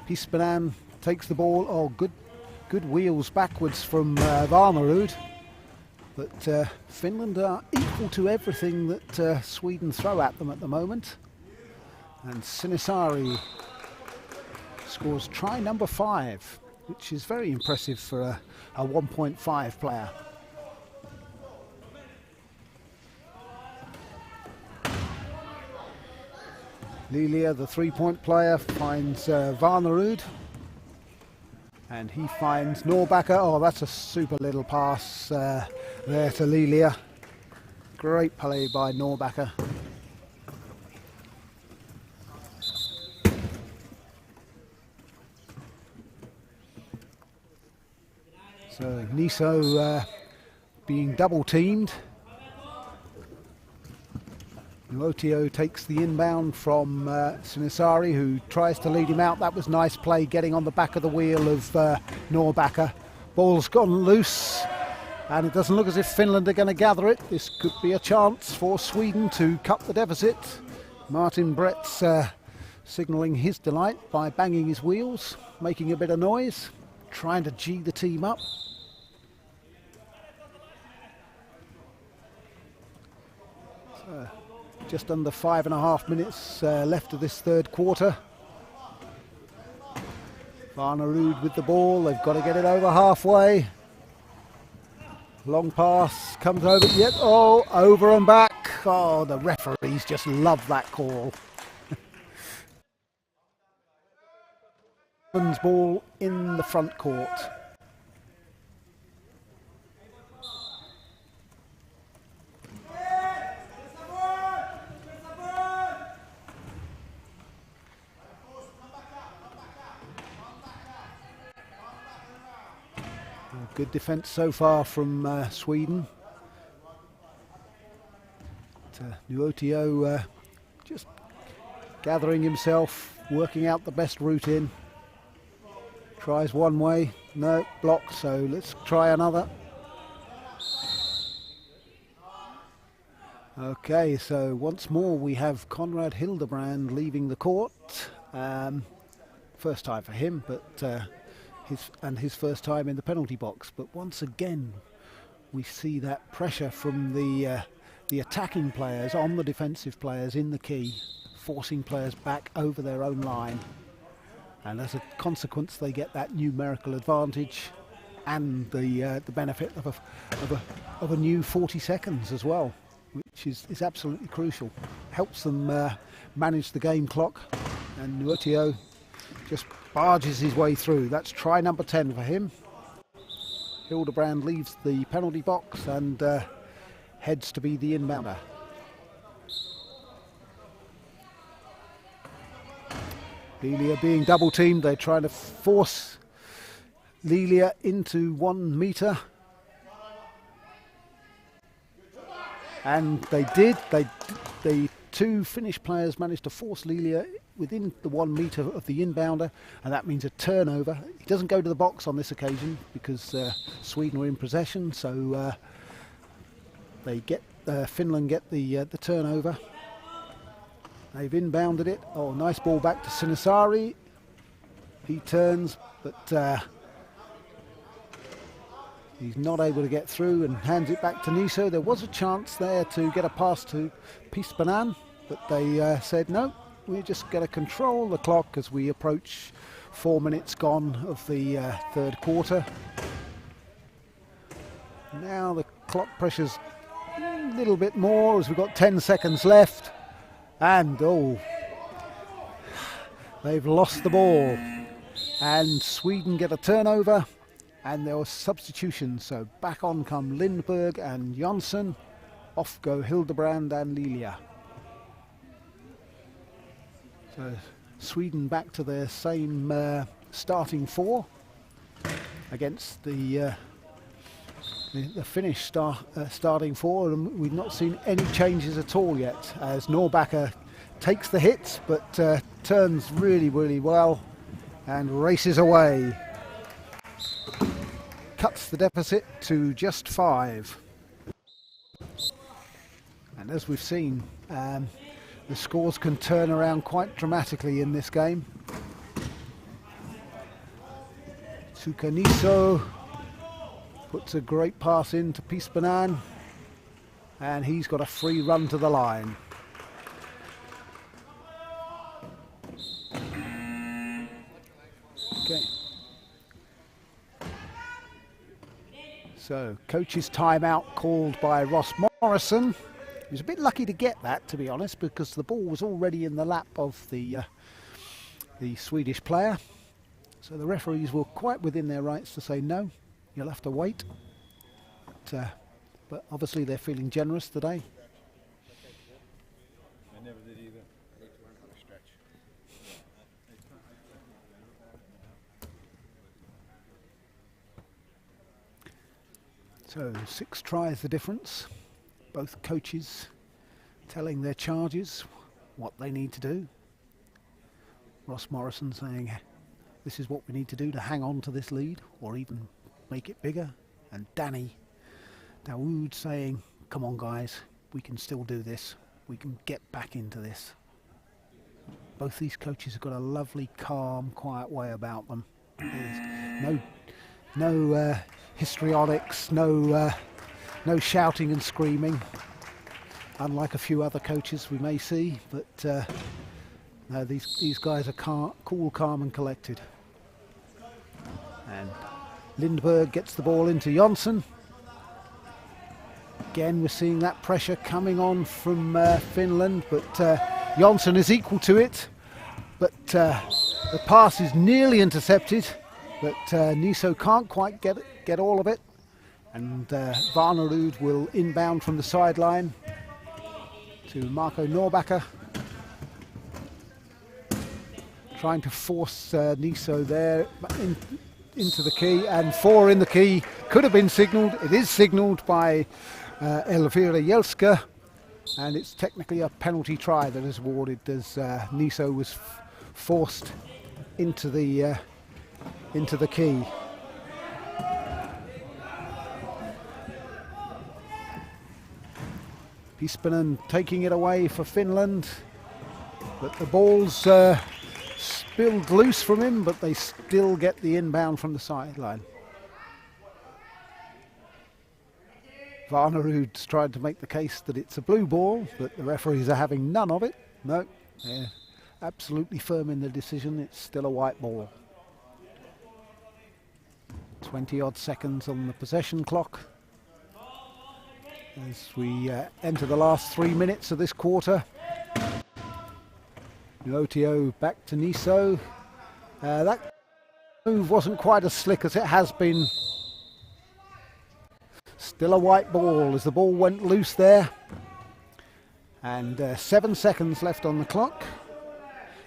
Speaker 1: Pispanen takes the ball. Oh, good wheels backwards from Varnerud. But Finland are equal to everything that Sweden throw at them at the moment. And Sinisari scores try number 5, which is very impressive for a 1.5 player. Lilia, the 3-point player, finds Varnerud. And he finds Norbacker. Oh, that's a super little pass there to Lilia. Great play by Norbacker. So Niso being double teamed. Nuotio takes the inbound from Sinisari, who tries to lead him out. That was nice play, getting on the back of the wheel of Norbacker. Ball's gone loose, and it doesn't look as if Finland are going to gather it. This could be a chance for Sweden to cut the deficit. Martin Brett's signalling his delight by banging his wheels, making a bit of noise, trying to G the team up. Just under 5.5 minutes left of this 3rd quarter. Varnerud with the ball. They've got to get it over halfway. Long pass comes over. Yep. Oh, over and back. Oh, the referees just love that call. Ball in the front court. Good defence so far from Sweden. Nuotio just gathering himself, working out the best route in. Tries one way, no, blocked, so let's try another. Okay, so once more we have Conrad Hildebrand leaving the court. First time for him, but his first time in the penalty box. But once again, we see that pressure from the attacking players on the defensive players in the key, forcing players back over their own line. And as a consequence, they get that numerical advantage and the benefit of a new 40 seconds as well, which is absolutely crucial. Helps them manage the game clock. And Nuotio just barges his way through. That's try number 10 for him. Hildebrand leaves the penalty box and heads to be the inbounder. Lilia being double teamed. They're trying to force Lilia into 1 meter. And they did. They two Finnish players managed to force Lilia within the 1 metre of the inbounder, and that means a turnover. He doesn't go to the box on this occasion because Sweden were in possession, so Finland get the turnover. They've inbounded it. Oh, nice ball back to Sinisari. He turns, but he's not able to get through and hands it back to Niso. There was a chance there to get a pass to Pispanen, but they said no, we're just going to control the clock as we approach 4 minutes gone of the third quarter. Now the clock pressure's a little bit more as we've got 10 seconds left, and they've lost the ball, and Sweden get a turnover. And there was substitutions, so back on come Lindberg and Jonsson. Off go Hildebrand and Lilia. So Sweden back to their same starting four against the Finnish starting four, and we've not seen any changes at all yet, as Norbacker takes the hits but turns really, really well and races away. Cuts the deficit to just 5. And as we've seen, the scores can turn around quite dramatically in this game. Tsukaniso puts a great pass in to Pispanen, and he's got a free run to the line. Okay. So, coach's timeout called by Ross Morrison. He was a bit lucky to get that, to be honest, because the ball was already in the lap of the Swedish player. So the referees were quite within their rights to say no, you'll have to wait. But obviously they're feeling generous today.
Speaker 2: I never did either.
Speaker 1: So 6 tries the difference. Both coaches telling their charges what they need to do. Ross Morrison saying this is what we need to do to hang on to this lead or even make it bigger. And Danny Dawood saying, come on guys, we can still do this. We can get back into this. Both these coaches have got a lovely, calm, quiet way about them. There's no histrionics, no shouting and screaming, unlike a few other coaches we may see, but no, these guys are cool, calm and collected. And Lindberg gets the ball into Jonsson. Again, we're seeing that pressure coming on from Finland, but Jonsson is equal to it, but the pass is nearly intercepted, but Niso can't quite get all of it. And Varnerud will inbound from the sideline to Marco Norbacker, trying to force Niso there into the key, and 4 in the key could have been signalled. It is signalled by Elvira Jelska, and it's technically a penalty try that is awarded as Niso was forced into the key. Pispanen taking it away for Finland, but the ball's spilled loose from him, but they still get the inbound from the sideline. Varnerud's tried to make the case that it's a blue ball, but the referees are having none of it. No, they're absolutely firm in the decision. It's still a white ball. 20-odd seconds on the possession clock as we enter the last 3 minutes of this quarter. Nuotio back to Niso. That move wasn't quite as slick as it has been. Still a white ball as the ball went loose there. And 7 seconds left on the clock.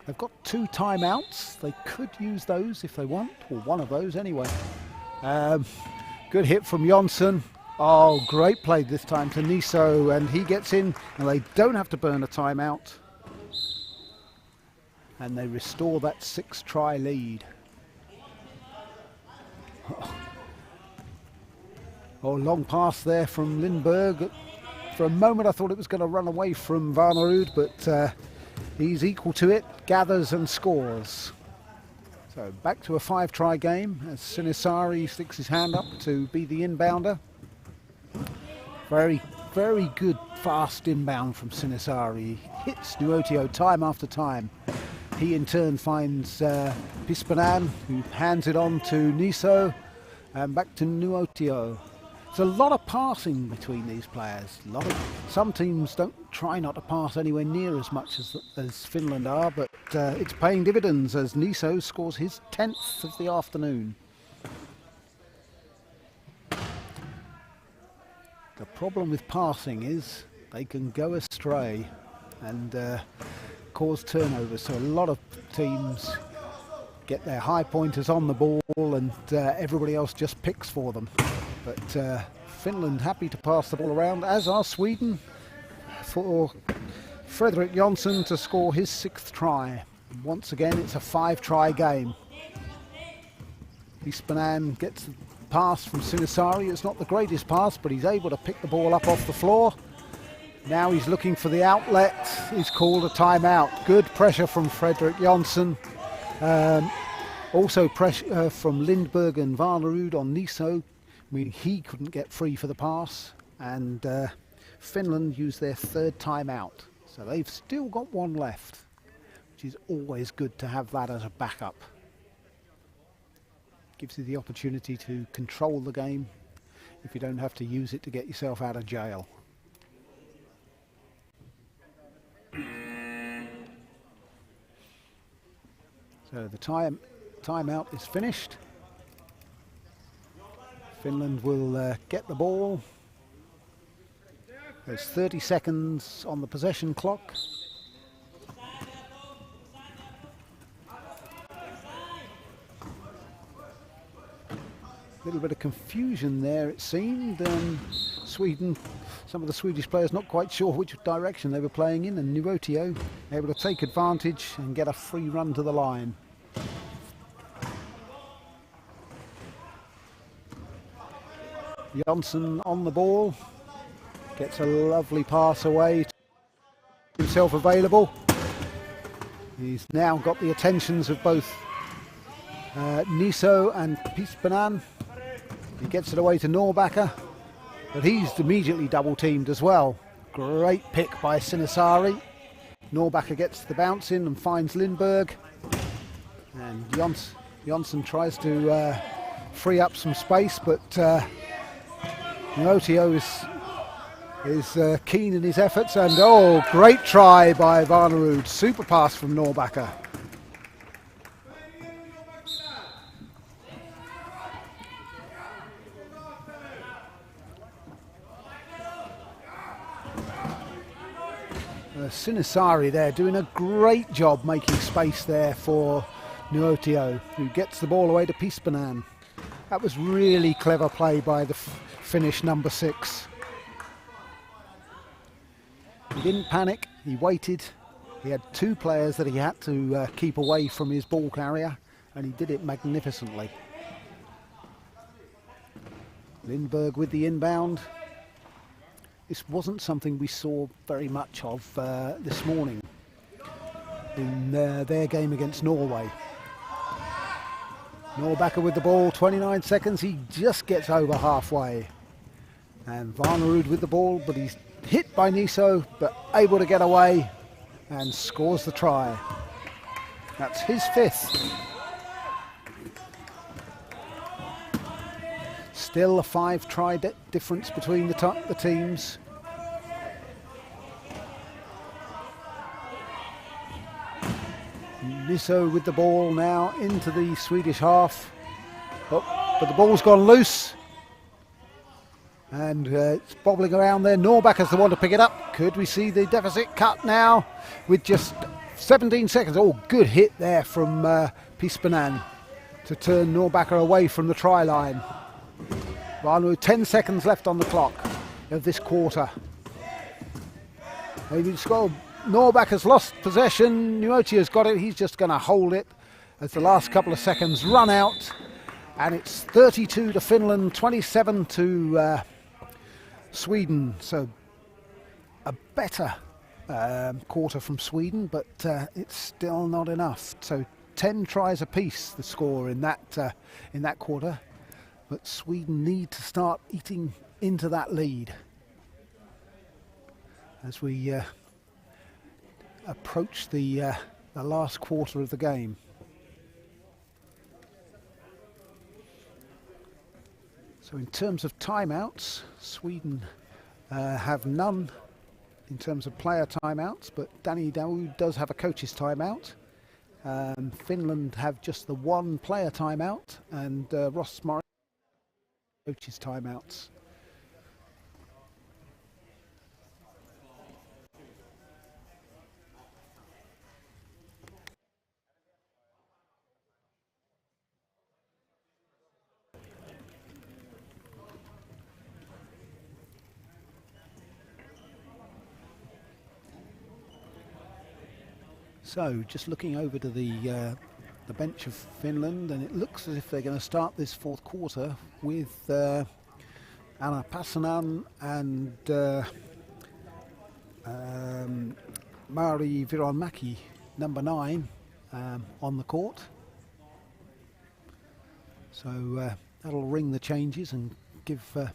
Speaker 1: They've got 2 timeouts. They could use those if they want, or one of those anyway. Good hit from Jonsson. Oh, great play this time to Niso, and he gets in, and they don't have to burn a timeout. And they restore that 6-try lead. Oh, long pass there from Lindberg. For a moment I thought it was going to run away from Varnerud, but he's equal to it, gathers and scores. So back to a 5-try game as Sinisari sticks his hand up to be the inbounder. Very, very good fast inbound from Sinisari. He hits Nuotio time after time. He in turn finds Pispanan, who hands it on to Niso, and back to Nuotio. There's a lot of passing between these players. Some teams don't try not to pass anywhere near as much as Finland are, but it's paying dividends as Niso scores his 10th of the afternoon. The problem with passing is they can go astray and cause turnovers, so a lot of teams get their high pointers on the ball and everybody else just picks for them. But Finland happy to pass the ball around, as are Sweden, for Fredrik Jonsson to score his 6th try. Once again, it's a 5-try game. Pispanan gets the pass from Sinisari. It's not the greatest pass, but he's able to pick the ball up off the floor. Now he's looking for the outlet. He's called a timeout. Good pressure from Fredrik Jonsson. Also pressure from Lindberg and Varnerud on Niso. I mean, he couldn't get free for the pass, and Finland used their 3rd timeout. So they've still got one left, which is always good to have that as a backup. Gives you the opportunity to control the game if you don't have to use it to get yourself out of jail. So the timeout is finished. Finland will get the ball. There's 30 seconds on the possession clock. A little bit of confusion there, it seemed. Sweden, some of the Swedish players not quite sure which direction they were playing in, and Nuotio able to take advantage and get a free run to the line. Jonsson on the ball, gets a lovely pass away, himself available. He's now got the attentions of both Niso and Pispanan. He gets it away to Norbacker, but he's immediately double teamed as well. Great pick by Sinisari. Norbacker gets the bounce in and finds Lindberg, and Jonsson tries to free up some space, but Nuotio is keen in his efforts, and oh, great try by Varnerud. Super pass from Norbacker. Sinisari there doing a great job making space there for Nuotio, who gets the ball away to Pispanan. That was really clever play by the Finnish number 6. He didn't panic, he waited. He had 2 players that he had to keep away from his ball carrier, and he did it magnificently. Lindberg with the inbound. This wasn't something we saw very much of this morning in their game against Norway. Norbacker with the ball, 29 seconds, he just gets over halfway. And Varnerud with the ball, but he's hit by Niso, but able to get away and scores the try. That's his 5th. Still a 5-try difference between the teams. Niso with the ball now into the Swedish half. Oh, but the ball's gone loose. And it's bobbling around there. Norbacker's the one to pick it up. Could we see the deficit cut now with just 17 seconds? Oh, good hit there from Pispanan to turn Norbacker away from the try line. Vaanu, 10 seconds left on the clock of this quarter. Maybe score. Norback has lost possession. Nuotio's got it. He's just going to hold it as the last couple of seconds run out. And it's 32 to Finland, 27 to Sweden. So a better quarter from Sweden, but it's still not enough. So 10 tries apiece, the score in that quarter. But Sweden need to start eating into that lead as we approach the last quarter of the game. So in terms of timeouts, Sweden have none in terms of player timeouts, but Danny Daoud does have a coach's timeout. Finland have just the one player timeout, and Ross Morris coach's timeouts. So, just looking over to the bench of Finland, and it looks as if they're going to start this fourth quarter with Anna Passanen and Mari Vironmäki, number 9, on the court. So that'll ring the changes and give a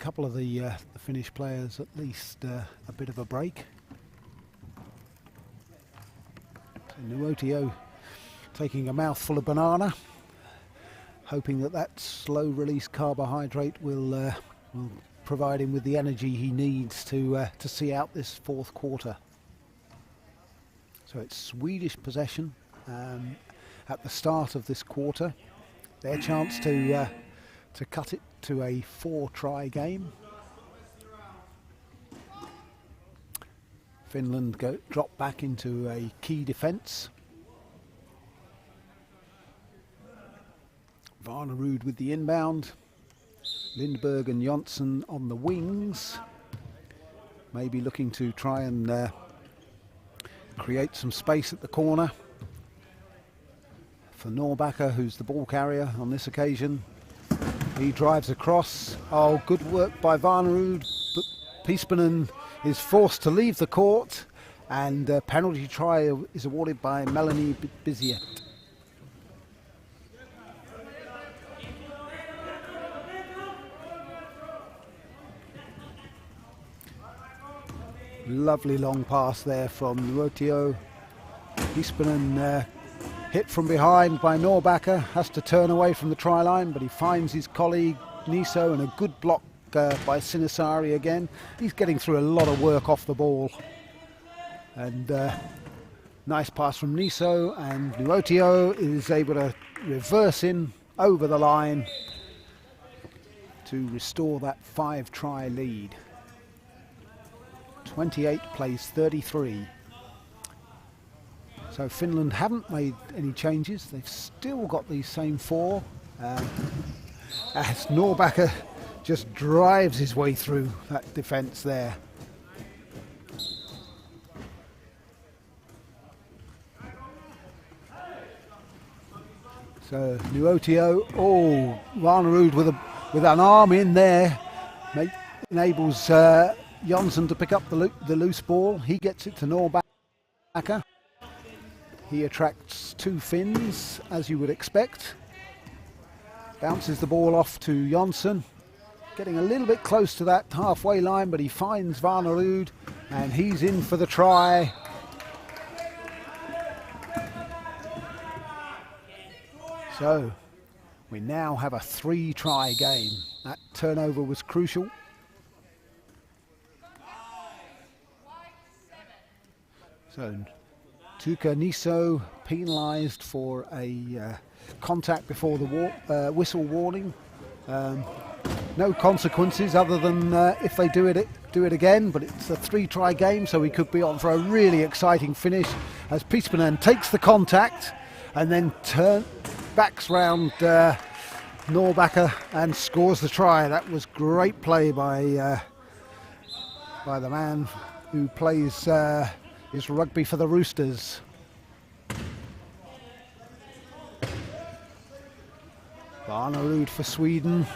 Speaker 1: couple of the Finnish players at least a bit of a break. Nuotio taking a mouthful of banana, hoping that slow release carbohydrate will provide him with the energy he needs to see out this fourth quarter. So it's Swedish possession at the start of this quarter. Their chance to cut it to a 4-try game. Finland drop back into a key defence. Varnerud with the inbound. Lindberg and Jonsson on the wings. Maybe looking to try and create some space at the corner for Norbacker, who's the ball carrier on this occasion. He drives across. Oh, good work by Varnerud, but Piispanen is forced to leave the court, and a penalty try is awarded by Melanie Biziet. Lovely long pass there from Nuotio. Piispanen hit from behind by Norbacker, has to turn away from the try line, but he finds his colleague Niso, and a good block by Sinisari again. He's getting through a lot of work off the ball. And nice pass from Niso, and Nuotio is able to reverse in over the line to restore that 5-try lead. 28 plays 33. So Finland haven't made any changes. They've still got these same 4. As Norbacker just drives his way through that defence there. So Nuotio, Varnerud with an arm in there, enables Jonsson to pick up the loose ball. He gets it to Norbacker. He attracts 2 Finns, as you would expect. Bounces the ball off to Jonsson. Getting a little bit close to that halfway line, but he finds Varnerud, and he's in for the try. So we now have a 3-try game. That turnover was crucial. So Tuukka Niso penalised for a contact before the whistle warning. No consequences other than if they do it again, but it's a 3-try game, so we could be on for a really exciting finish as Piispanen takes the contact and then backs round Norbacker and scores the try. That was great play by the man who plays his rugby for the Roosters. Barnerud for Sweden.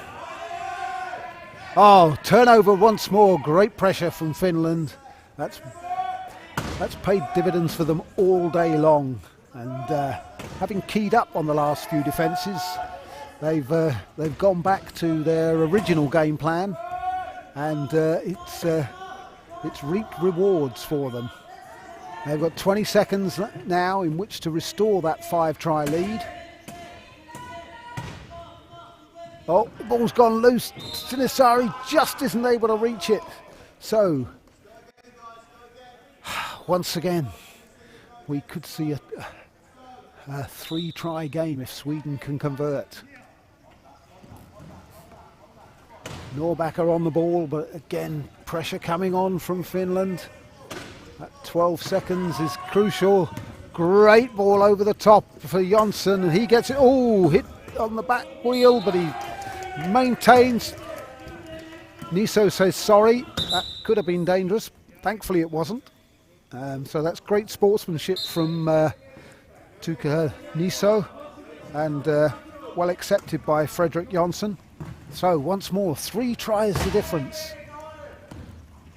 Speaker 1: Oh, turnover once more. Great pressure from Finland. That's paid dividends for them all day long. And having keyed up on the last few defences, they've gone back to their original game plan, and it's reaped rewards for them. They've got 20 seconds now in which to restore that 5-try lead. Oh, the ball's gone loose. Sinisari just isn't able to reach it. So, once again, we could see a 3-try game if Sweden can convert. Norbacker on the ball, but again, pressure coming on from Finland. That 12 seconds is crucial. Great ball over the top for Jonsson, and he gets it. Oh, hit on the back wheel, but he maintains. Niso says sorry. That could have been dangerous. Thankfully it wasn't. So that's great sportsmanship from Tuka Niso, and well accepted by Fredrik Jonsson. So once more, 3 tries the difference.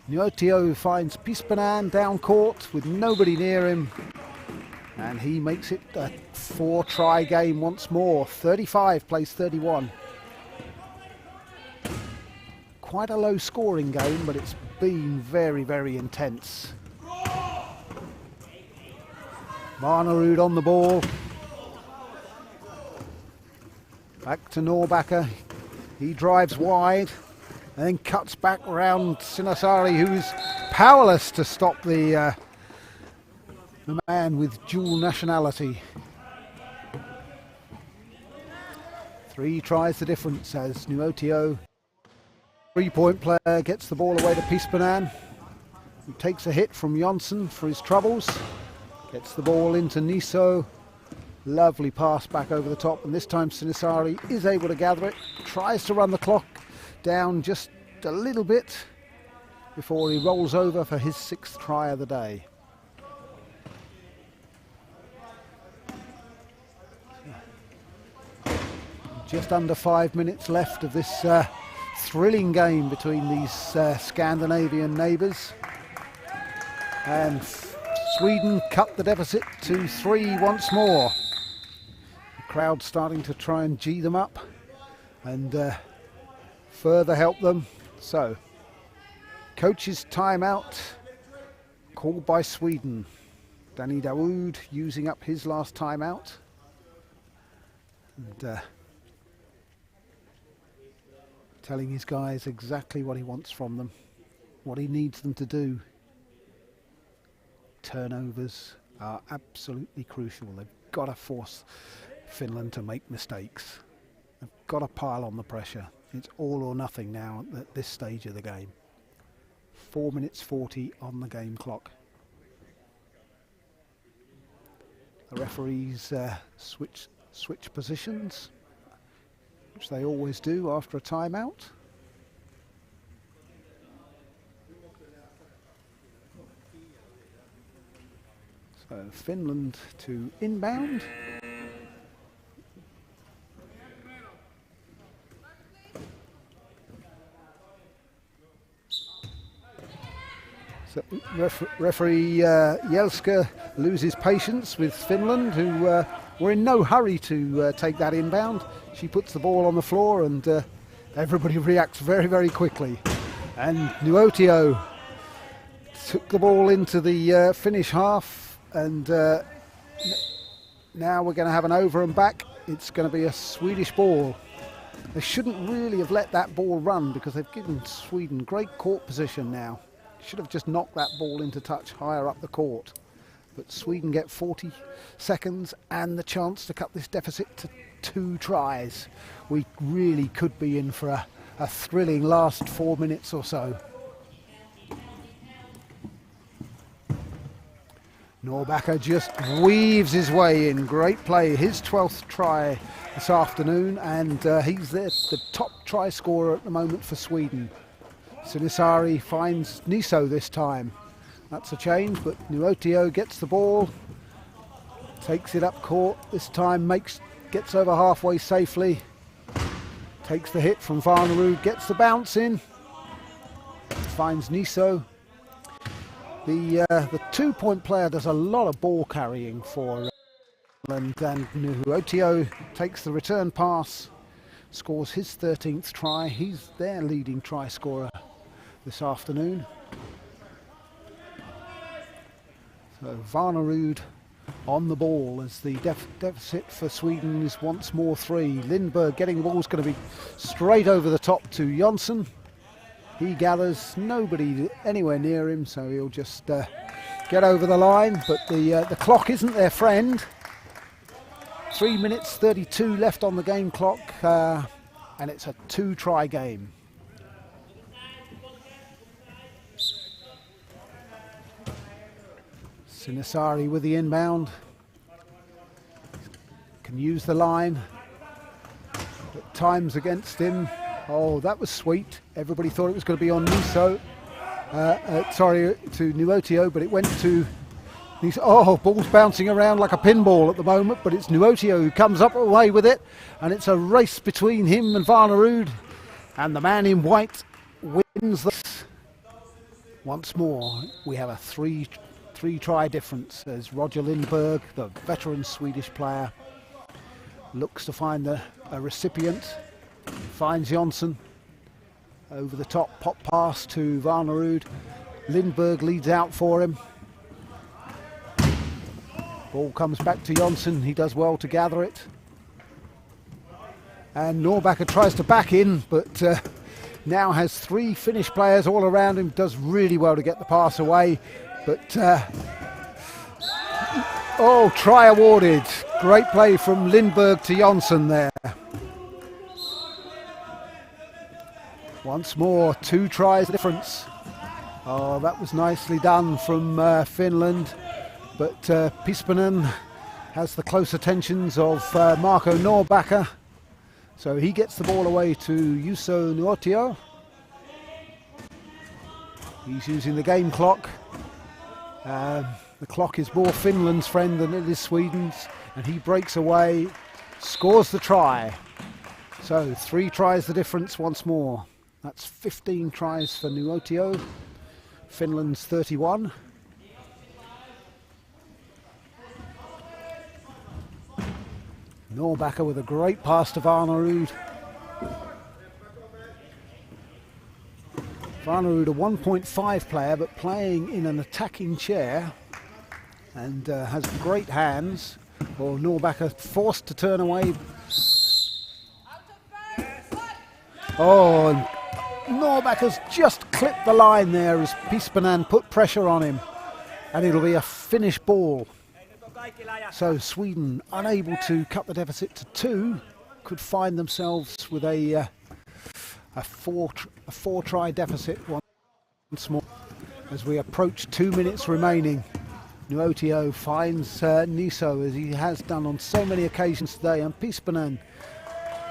Speaker 1: Nuotio finds Pispanen down court with nobody near him, and he makes it a 4-try game once more. 35 plays 31. Quite a low scoring game, but it's been very, very intense. Barnerud on the ball. Back to Norbacker. He drives wide and then cuts back round Sinisari, who's powerless to stop the man with dual nationality. 3 tries the difference as Nuotio, 3-point player, gets the ball away to Pispanen, who takes a hit from Jonsson for his troubles. Gets the ball into Niso. Lovely pass back over the top, and this time Sinisari is able to gather it. Tries to run the clock down just a little bit before he rolls over for his 6th try of the day. Just under 5 minutes left of this thrilling game between these Scandinavian neighbours. And Sweden cut the deficit to 3 once more. The crowd starting to try and G them up and further help them. So, coach's timeout called by Sweden. Danny Dawood using up his last timeout. And telling his guys exactly what he wants from them, what he needs them to do. Turnovers are absolutely crucial. They've got to force Finland to make mistakes. They've got to pile on the pressure. It's all or nothing now at this stage of the game. 4 minutes 40 on the game clock. The referees switch positions, which they always do after a timeout. So Finland to inbound. So referee Jelska loses patience with Finland, who were in no hurry to take that inbound. She puts the ball on the floor, and everybody reacts very, very quickly. And Nuotio took the ball into the Finnish half. And now we're going to have an over and back. It's going to be a Swedish ball. They shouldn't really have let that ball run because they've given Sweden great court position now. Should have just knocked that ball into touch higher up the court. But Sweden get 40 seconds and the chance to cut this deficit to 2 tries. We really could be in for a thrilling last 4 minutes or so. Norbacher just weaves his way in. Great play. His 12th try this afternoon, and he's the top try scorer at the moment for Sweden. Sinisari finds Niso this time. That's a change, but Nuotio gets the ball, takes it up court. This time gets over halfway safely. Takes the hit from Varnerud, gets the bounce in. Finds Niso. The 2-point player does a lot of ball carrying for Finland, and Nuotio takes the return pass, scores his 13th try. He's their leading try scorer this afternoon. So Varnerud on the ball as the deficit for Sweden is once more 3. Lindberg getting the ball is going to be straight over the top to Jonsson. He gathers, nobody anywhere near him, so he'll just get over the line. But the clock isn't their friend. 3 minutes 32 left on the game clock, and it's a 2-try game. Sinisari with the inbound. Can use the line. But time's against him. Oh, that was sweet. Everybody thought it was going to be on Niso. Sorry, to Nuotio, but it went to Niso. Oh, ball's bouncing around like a pinball at the moment, but it's Nuotio who comes up away with it. And it's a race between him and Varnerud. And the man in white wins this. Once more, we have a three-try difference as Roger Lindberg, the veteran Swedish player, looks to find a recipient. Finds Jonsson. Over the top, pop pass to Varnerud. Lindberg leads out for him. Ball comes back to Jonsson. He does well to gather it. And Norbacher tries to back in, but now has 3 Finnish players all around him. Does really well to get the pass away. But, oh, try awarded. Great play from Lindberg to Jonsson there. Once more, 2 tries difference. Oh, that was nicely done from Finland. But Pispanen has the close attentions of Marco Norbacher. So he gets the ball away to Juuso Nuotio. He's using the game clock. The clock is more Finland's friend than it is Sweden's. And he breaks away, scores the try. So 3 tries the difference once more. That's 15 tries for Nuotio. Finland's 31. Norbacher with a great pass to Varnerud. Varnerud, a 1.5 player, but playing in an attacking chair and has great hands. Or Norbacher forced to turn away. Oh, and Norbacher's just clipped the line there as Pispanen put pressure on him. And it'll be a Finnish ball. So Sweden, unable to cut the deficit to 2, could find themselves with a 4-try deficit once more. As we approach 2 minutes remaining, Nuotio finds Niso, as he has done on so many occasions today, and Pispanen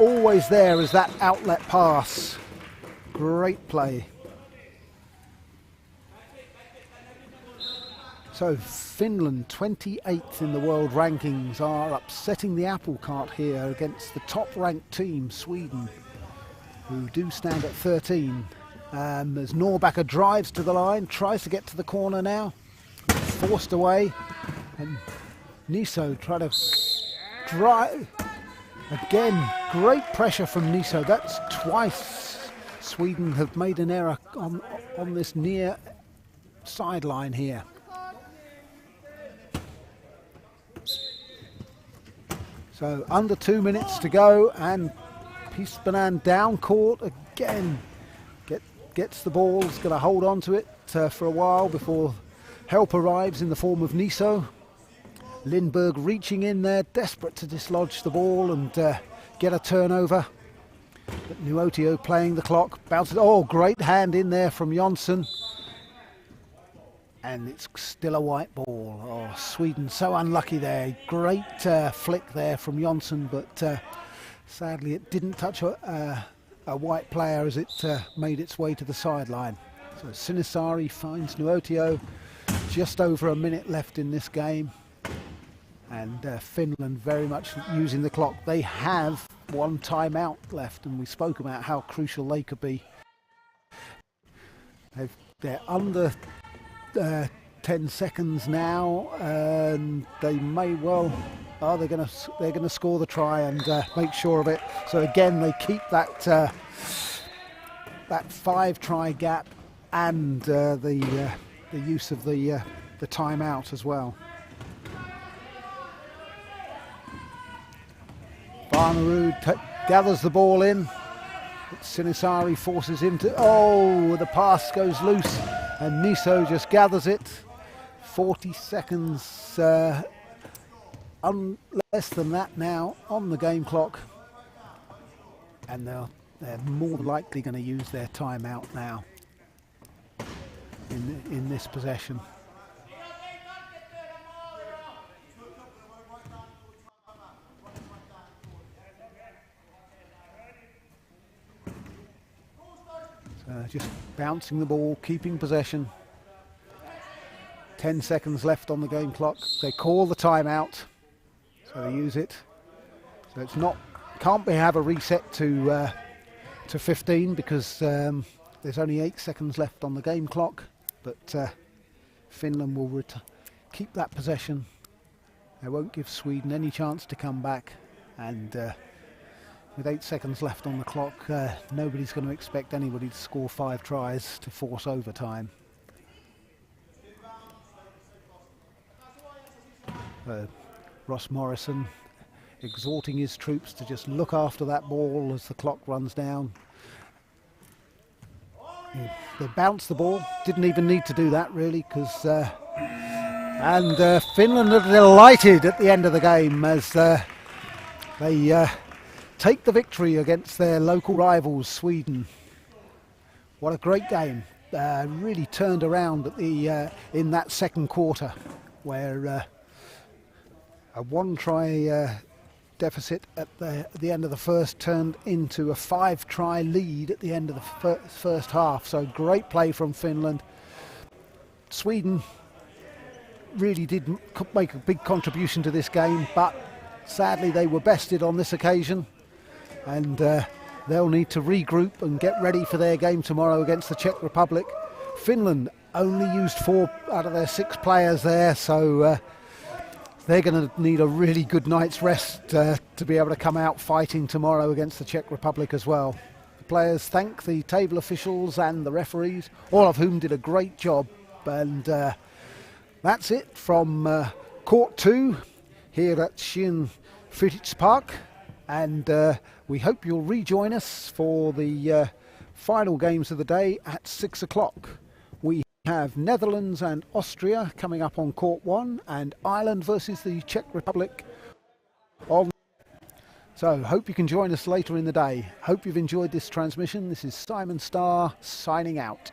Speaker 1: always there as that outlet pass. Great play. So Finland, 28th in the world rankings, are upsetting the apple cart here against the top-ranked team, Sweden, who do stand at 13. As Norbacher drives to the line, tries to get to the corner now, forced away, and Niso try to drive. Again, great pressure from Niso. That's twice Sweden have made an error on this near sideline here. So under 2 minutes to go, and Pispanen down court again. Gets the ball, is going to hold on to it for a while before help arrives in the form of Niso. Lindberg reaching in there, desperate to dislodge the ball and get a turnover. But Nuotio playing the clock, bounces. Oh, great hand in there from Jonsson. and it's still a white ball. Oh, Sweden so unlucky there. Great flick there from Jonsson, but sadly it didn't touch a white player as it made its way to the sideline. So Sinisari finds Nuotio. Just over a minute left in this game, and Finland very much using the clock. They have one timeout left, and we spoke about how crucial they could be. They're under 10 seconds now, and they may well. Oh, they're going to score the try and make sure of it. So again, they keep that that 5-try gap and the use of the timeout as well. Farnerud gathers the ball in. Sinisari forces him to. Oh, the pass goes loose, and Niso just gathers it. 40 seconds, less than that now on the game clock, and they're more likely going to use their timeout now in this possession. Just bouncing the ball, keeping possession. 10 seconds left on the game clock. They call the timeout, so they use it. So it's not, can't have a reset to 15 because there's only 8 seconds left on the game clock. But Finland will keep that possession. They won't give Sweden any chance to come back, and with 8 seconds left on the clock, nobody's going to expect anybody to score 5 tries to force overtime. Ross Morrison exhorting his troops to just look after that ball as the clock runs down. They bounced the ball, didn't even need to do that really, because Finland are delighted at the end of the game as they take the victory against their local rivals, Sweden. What a great game. Really turned around at the in that second quarter, where a 1-try deficit at the end of the first turned into a 5-try lead at the end of the first half. So great play from Finland. Sweden really did make a big contribution to this game, but sadly they were bested on this occasion, and they'll need to regroup and get ready for their game tomorrow against the Czech Republic. Finland only used 4 out of their 6 players there, so they're going to need a really good night's rest to be able to come out fighting tomorrow against the Czech Republic as well. The players thank the table officials and the referees, all of whom did a great job. And that's it from Court 2 here at Shin Footage Park. And we hope you'll rejoin us for the final games of the day at 6 o'clock. We have Netherlands and Austria coming up on Court 1, and Ireland versus the Czech Republic on. So hope you can join us later in the day. Hope you've enjoyed this transmission. This is Simon Starr signing out.